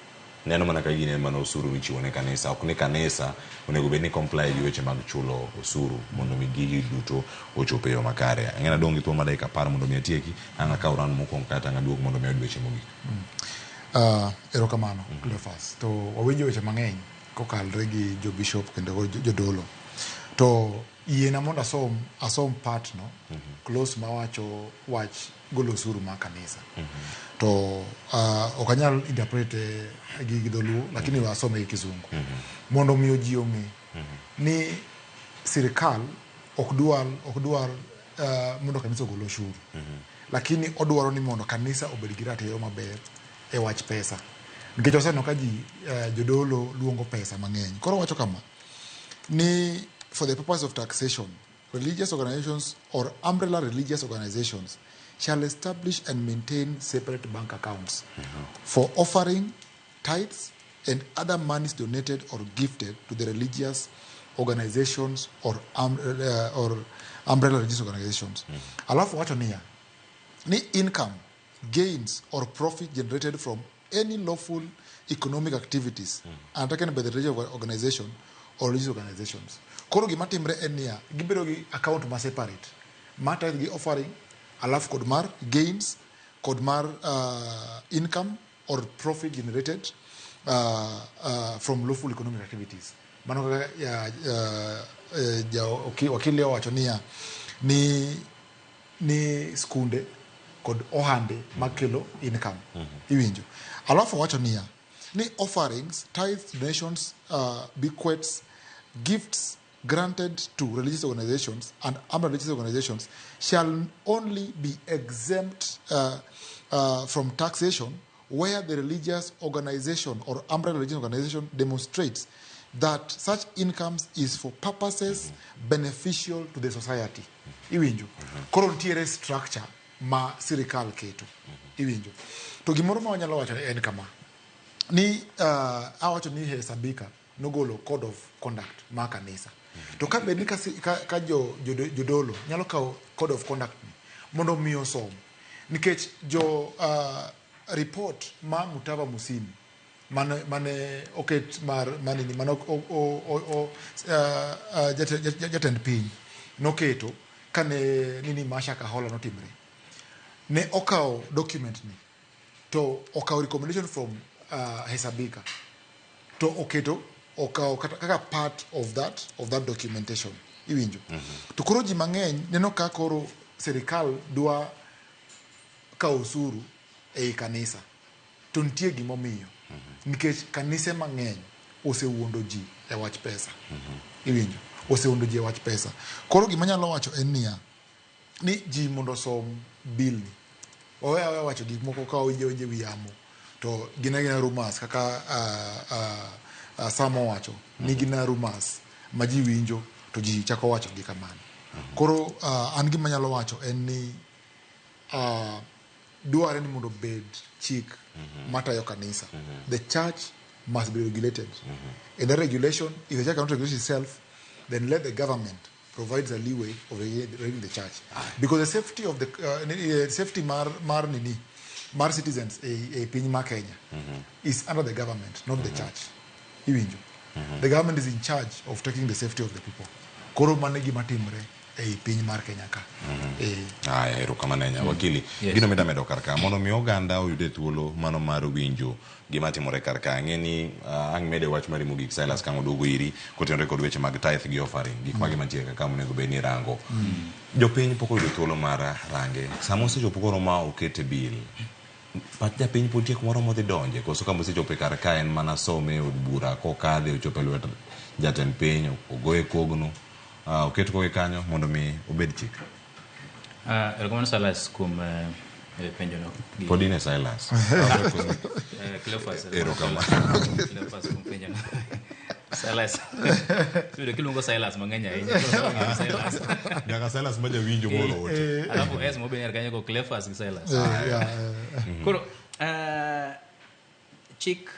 neno mana ka gini mana osuru michiwo ne kanisa ok ni kanisa onego bed ni comply gi weche mag chulo osuru mondo mi gigi duto ochope yo makare. Ang'ena dongi thuolo ma dakika 10 mondo mi atieki anga ka uran mokong kata anga duog mondo mi odweche mogik. Erokamano Cleophas. To wawinjo weche mang'eny kokalre gi jo bishop kendo jodolo. To yiena mondo asom part no close mawacho wach golo osuru ma kanisa. To okanyal interpret gi dholuo lakini wasome gi kizungu. Mondo miyo ji ong'e ni sirikal ok dwar mondo kanisa ogol osuru. Lakini odwaro ni mondo kanisa obed gi ratiro maber e wach pesa. Nikech oseno ka ji jodolo luongo pesa mang'eny. Koro wacho kama ni for the purpose of taxation religious organizations or umbrella religious organizations shall establish and maintain separate bank accounts for offering tithes and other monies donated or gifted to the religious organizations or umbrella religious organizations. Alafu wacho ni income, gains or profit generated from any lawful economic activities undertaken by the religious organization or religious organizations. Koro gima timre en niya, gibedo gi account ma separate. Mata gi offering, alafu kod mar gains, kod mar income or profit generated from lawful economic activities. Mano wakili wacho niya, ni skunde kod ohande makelo income. Iwinjo. Alafu wacho niya, ni offerings, tithes, donations, bequests, gifts granted to religious organizations and religious organizations shall only be exempt from taxation where the religious organization or umbrella religious organization demonstrates that such incomes is for purposes beneficial to the society. Iwinjo. Koro ntiere structure ma sirikal keto. Iwinjo. To gimoro ma wanyalo wacho en kama. Ni awacho ni hesabika nogolo code of conduct ma kanisa. To ka bed ni ka jodolo nyalo kawo code of conduct ni mondo miyo som. Nikech report ma Mutava Musimi mane oket manini mane jatend piny noketo kane nini Masha Kahola notimre. Ne okawo document ni to okawo recommendation from hesabika to okawo kaka part of that documentation. Iwinjo. To koro ji mang'eny neno ka koro serikal dwa kawo osuru ei kanisa. To nitie gimomiyo. Nikech kanise mang'eny osewuondo ji e wach pesa. Iwinjo. Osewuondo ji e wach pesa. Koro gimanyalo wacho en niya, ni ji mondo som bill ni. Owe wacho gik moko ka onje wiyamo. To gina rumors kaka Samo wacho ni gina rumors ma ji winjo to ji chako wacho gi kamano. Koro an gima nyalo wacho en ni duare ni mondo bed chik matayo kanisa. The church must be regulated. In the regulation, if the church cannot regulate itself, then let the government provide the leeway of regulating the church. Because the safety of the safety mar citizens a piny ma Kenya is under the government, not the church. Iwinjo. The government is in charge of taking the safety of the people. Koro manegi matimre e piny mar Kenya ka. Ero kamanenya wakili. Gino medo karka mono mi oganda oyude thuolo mano mar winjo gima timore karka ngeni ang mede wach mari mugik Silas kango dogo iri kotenre kod weche mag tithe gi offering gik magi mantie kaka monego beni rango. Jopiny poko oyudo thuolo mar range. Samo sechopo koro ma okete bill. Pat japiny potie kumoro modhi donje koso kama sechopo karka en mana some od bura kokadhe ochopo lwet jatend piny ogoye kogno. Oketo koge kanyo mondo mi obed chik. Ergoman Silas kum penjo no. Podine Silas. Cleophas. Erokama. Cleophas kum penjo no. Silas. Sudah kilungo Silas mangenya ini. Silas. Jaga Silas maja winjo moro wote. Alafu mo bener kanya ko Cleophas ki Silas. Kuro chik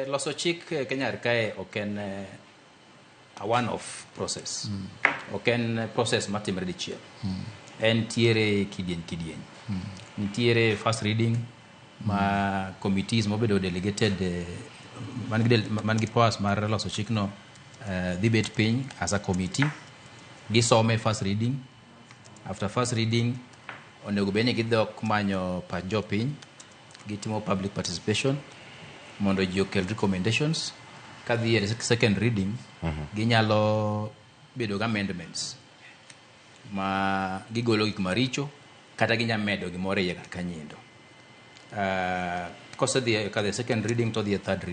loso chik Kenya kae oken a one-off process. Oken process matimre dichiel. En tiere kidieny. Tiere first reading ma committees mobedo delegated mangi powers mar loso chikno debate piny as a committee. Gisome first reading. After first reading onego beni gidhok manyo pa jopiny. Gitimo public participation mondo ji okel recommendations. Kadhi e second reading ginyalo bedo ga amendments ma gigolo gik maricho kata ginyamedo gimore ye kanyindo. Kose the second reading to the third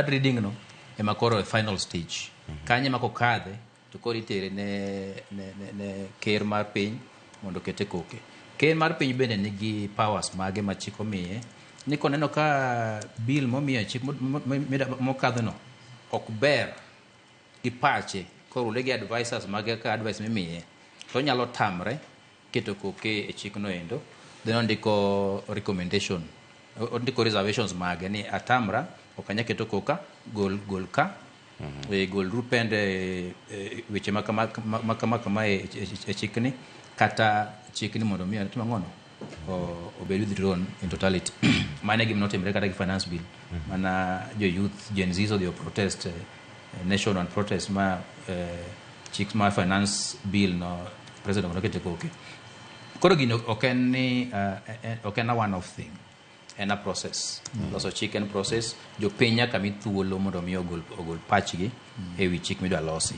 reading no ema koro final stage kanye mako kadhe to koro itere ne ker mar piny mondo kete koke. Ker mar piny bende nigi powers mage ma chiko miye ni koneno ka bill momiyo chik mokadho no ok ber gi pache koro legi advisors mage ka advice mimiye to nyalo tamre keto koke e chik no endo then ondiko recommendation ondiko reservations mage ni atamra okanya keto koka gol ka gol rupende weche makama e chikni kata chikni mondo mi atima ngono obed withdrawn in totality. Mane gim not imre kata gi finance bill mana jo youth Gen Z so they protest national protest ma chik ma finance bill no president no kete koke koro gino oken ni oken one of thing and a process loso chicken process jo penya kami thuolo mondo mi ogol pachgi e wi chik midwa losi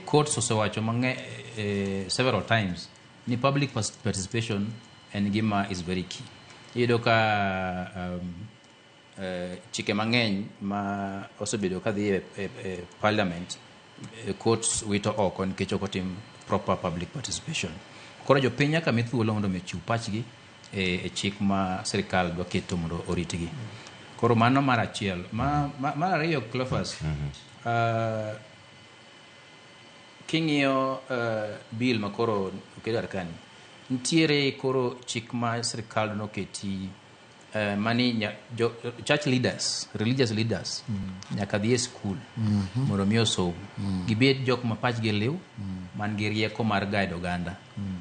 courts osewacho several times ni public participation and gima is very key. Iyudo ka chike mang'eny ma osebedo ka dhi e parliament courts wito oko nikech ok otim proper public participation. Koro jo piny nyaka mi thuolo mondo mi chiw pachgi e chik ma sirikal dwa keto mondo oritgi. Koro mano mar achiel. Mar ariyo Cleophas, king'iyo bill ma koro okedo arkani ntiere koro chik ma sirikal noketi mani church leaders, religious leaders nyaka dhi e school mondo mi osom gibed jok ma pachgi liw man gi rieko mar guide oganda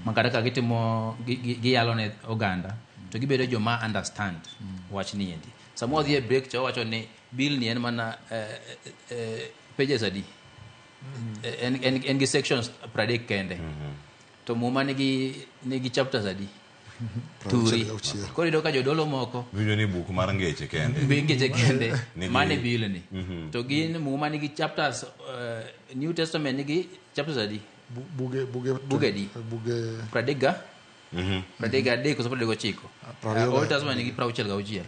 makata ka gitimo giyalo ne oganda to gibedo joma understand wach ni endi samo dhi e break to wacho ni bill ni en mana pages adi en gi sections 30 kende to muma nigi chapters adi turi koro ido ka jodolo moko winjo ni buk mar ngeche kende mane bill ni to gin muma nigi chapters New Testament nigi chapters adi buge di pradega de ko sopode go chiko Old Testament nigi 66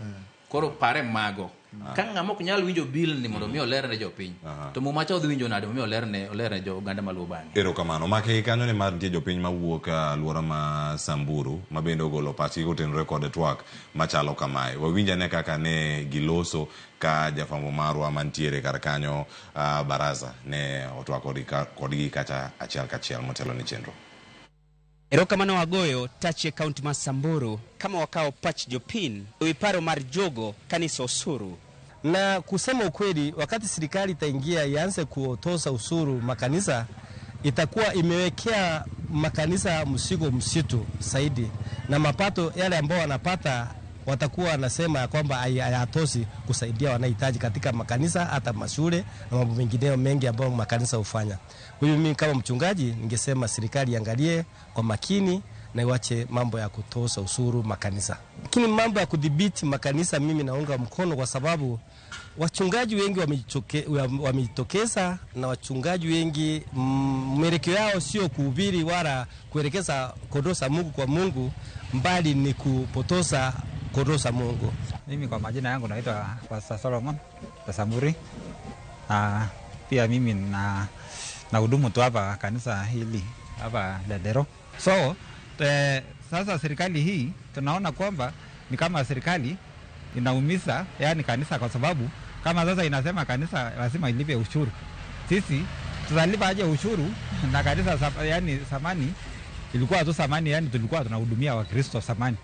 koro pare mago ka ng'ama ok nyal winjo bill ni mondo mi oler ne jopiny to muma cha odhi winjo nade mi oler ne jo oganda maluwo bang'e. Erokamano make kanyo ne mar nitie jopiny mawuok alwora ma Samburu ma bende ogolo pachgi kotenore kod twak machalo kamae. Wawinja ne kaka ne giloso ka jafambo marwa mantiere kar kanyo baraza ne otwak kodgi kacha achiel kachiel motelo ne chenro. Erokamano wagoyo tache kaunti ma Samburu kama wakao pach jopin uiparo mar jogo kanisa usuru. Na kusema ukweli, wakati serikali itaingia ianze kutoza usuru makanisa, itakuwa imewekea makanisa mzigo mzito zaidi, na mapato yale ambao wanapata watakuwa wanasema ya kwamba hayatoshi kusaidia wanahitaji katika makanisa, hata mashule na mambo mengineyo mengi ambayo makanisa hufanya. Kwa hiyo mimi kama mchungaji ningesema serikali iangalie kwa makini na iwache mambo ya kutoza usuru makanisa. Lakini mambo ya kudhibiti makanisa mimi naunga mkono, kwa sababu wachungaji wengi wamejitokeza, na wachungaji wengi mwelekeo yao sio kuhubiri wala kuelekeza kondoo za Mungu kwa Mungu, mbali ni kupotoza kondoo za Mungu. Mimi kwa majina yangu naitwa Pastor Solomon Samburi. Pia mimi na hudumu tu hapa kanisa hili hapa Ledero. So sasa serikali hii tunaona kwamba ni kama serikali inaumiza yani kanisa, kwa sababu kama sasa inasema kanisa lazima ilipe ushuru. Sisi tutalipa aje ushuru na kanisa yani samani ilikuwa tu samani, yani tulikuwa tunahudumia Wakristo samani.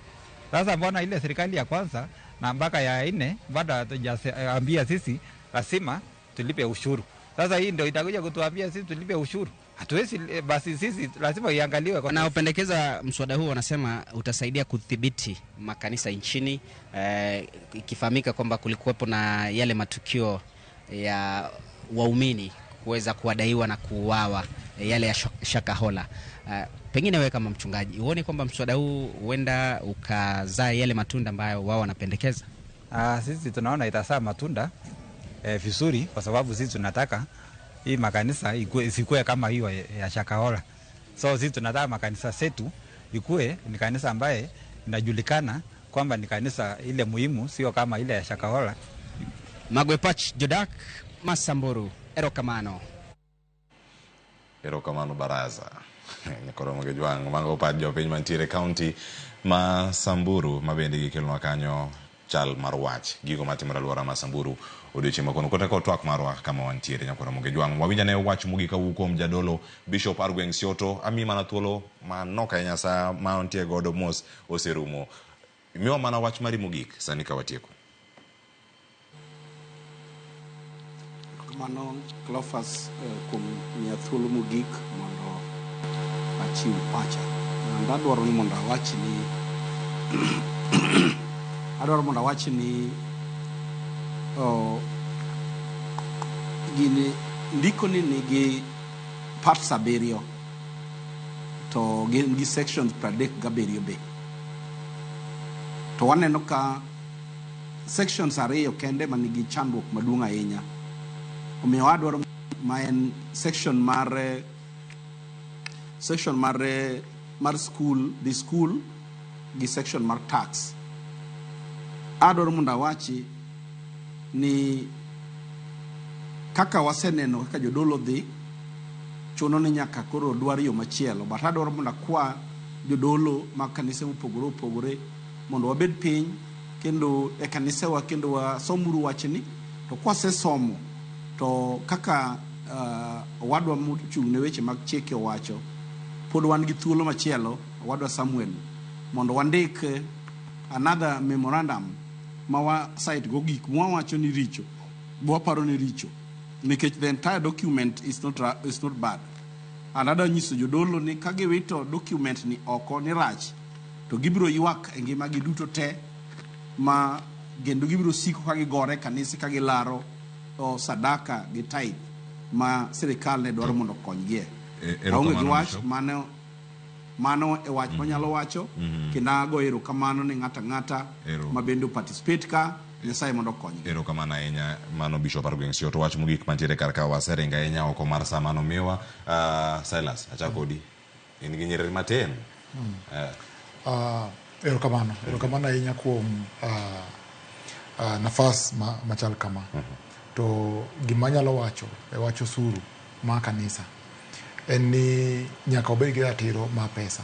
Sasa mbona ile serikali ya kwanza na mpaka ya 4 bado hatujaambia sisi lazima tulipe ushuru? Sasa hii ndio itakuja kutuambia sisi tulipe ushuru? Hatuwezi, basi sisi lazima iangaliwe. Wanaopendekeza mswada huu wanasema utasaidia kudhibiti makanisa nchini, ikifahamika kwamba kulikuwepo na yale matukio ya waumini kuweza kuwadaiwa na kuuawa, yale ya Shakahola. Pengine wewe kama mchungaji uone kwamba mswada huu huenda ukazaa yale matunda ambayo wao wanapendekeza? Sisi tunaona itazaa matunda vizuri, kwa sababu sisi tunataka hii makanisa isikue kama hiyo ya Shakahola. So sisi tunataka makanisa yetu ikue ni kanisa ambaye inajulikana kwamba ni kanisa ile muhimu, sio kama ile ya Shakahola. Magwepach Jodak Masamburu. Erokamano baraza nyakoro magejwang mango pad jopiny mantiere county ma Samburu mabende gikelonwa kanyo chal mar wach gigo matimore alwora ma Samburu odiochieng' makono kota ko twak marwa kama wantiere nyakora Monge Jwang' wawinja ne wach mogik kawuok kuom jadolo Bishop Argueng Sioto ami mana thuolo manok ahinya sa ma ontie godo mos oserumo miwa mana wach mari mogik sani ka watieko. Mano Cleophas kuom miya thuolo mogik mondo achiw pacha. Adwaro ni mondo awach ni gini ndiko ni nigi parts 7 to gin gi sections 37 be. To waneno ka sections 2 kende manigi chandruok maduong' ahinya. Omiyo adwaro ma en section mar school, the school gi section mar tax. Adwaro mondo awachi ni kaka waseneno kaka jodolo dhi chuno ni nyaka koro dwar yo machielo, but adwaro mondo akwa jodolo mag kanise opogore mondo wabed piny kendo e kanise wa kendo wasomuru wachni, to kwasesomo to kaka wadwa mochung' ne weche mag chike owacho pod wan gi thuolo machielo wadwa Samuel mondo wandik another memorandum ma wa site go gik mwawacho ni richo bwaparo ni richo nikech the entire document is not bad. Another nyiso jodolo ni kage wito document ni oko ni rach to gibiro ywak e ngima gi duto te ma gendo gibiro siko kage gore kanise kage laro o sadaka gi tithe ma sirikal ne dwaro mondo konygie. Aonge gi wach mano e wach manyalo wacho kendo go erokamano ne ng'ata ma bende participate ka Nyasaye mondo kony. Erokamano ahinya mano Bishop Argueng Sioto wach mogik mantiere kar ka waseringa ahinya oko mar sa mano miwa Silas achakodi in gi nyiriri matin. Erokamano ahinya kuom nafas machal kama. To gimanyalo wacho suru ma kanisa en ni nyaka obed gi ratiro ma pesa.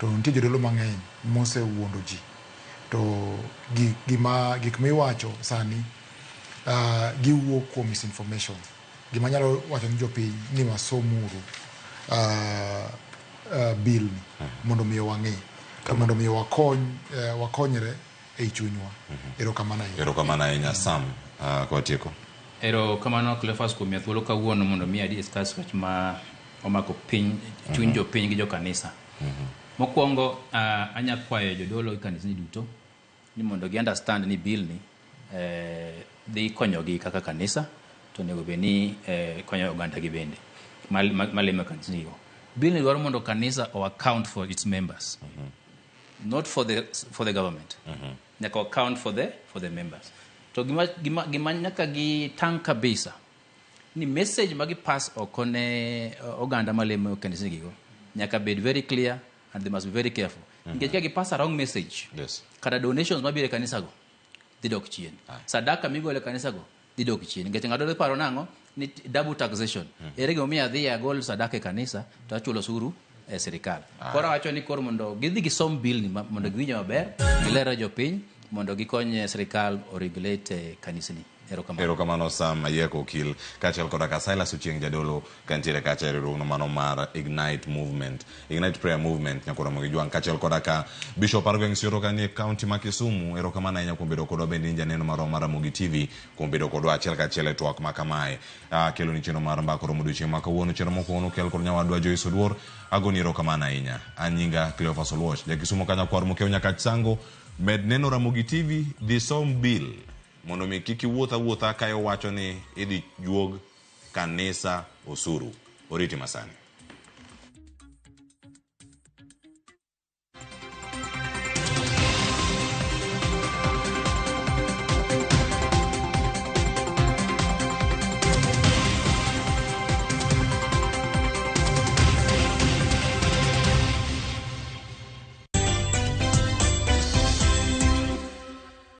To nitie jodolo mang'eny mosewuondo ji. To gik miwacho sani giwuok kuom misinformation. Gimanyalo wacho ni jopiny ni wasomuru bill ni mondo miyo wang'e mondo miyo wakonyre e chunywa. Erokamano ahinya Sam kwa tieko. Erokamano Cleophas kuom thuolo kawuono mondo mi discuss wach ma omako piny chuny jopiny gi jo kanisa. Mokwongo anya kwayo jodolo kanisa ni duto ni mondo gi understand ni bill ni dhi konyogi kaka kanisa to nego be ni konyo oganda gi bende malimo kanisa ni. Bill ni dwaro mondo kanisa o account for its members, not for the government. Nyaka account for the members. To gima nyaka gi tang kabisa ni message magi pass okone oganda malemo kanisa gigo nyaka be very clear and they must be very careful. Nikech gi pass a wrong message. Yes. Kada donations mabire kanisa go didok chien. Sadaka migole kanisa go didok chien. Nikech ngado paro nango ni double taxation. Ere go miya dhi agol sadaka kanisa to achulo suru e serikal. Kora wacho ni kor mondo gidhi gisom bill ni mondo giwinjo maber gilero jopiny mondo gikonye serikal o regulate kanisa ni. Erokamano Sam Ayeko Okil kachel koda ka Silas Ochieng jadolo kantiere kachel rono mano mar Ignite Prayer Movement nyakora Monge Jwang' kachel koda ka Bishop Argueng Sioto kanie county ma Kisumu. Erokamano ahinya kuom bedo kodwa bende janeno maro mar Ramogi TV kuom bedo kodwa achiel kachiel e twak ma kamae kelo ni chenro mar mbako romo odiochieng' ma kawuono chenro mokono kel kod nyawadwa Joyce Oduor agoni erokamano ahinya. Anyinga Cleophas Oluoch jakisumo kanya kwar mokeo nyaka chango med neno Ramogi TV dhi som bill mondo mi kiki wuotha kayo wacho ni idhi juog kanisa osuru. Oriti masani.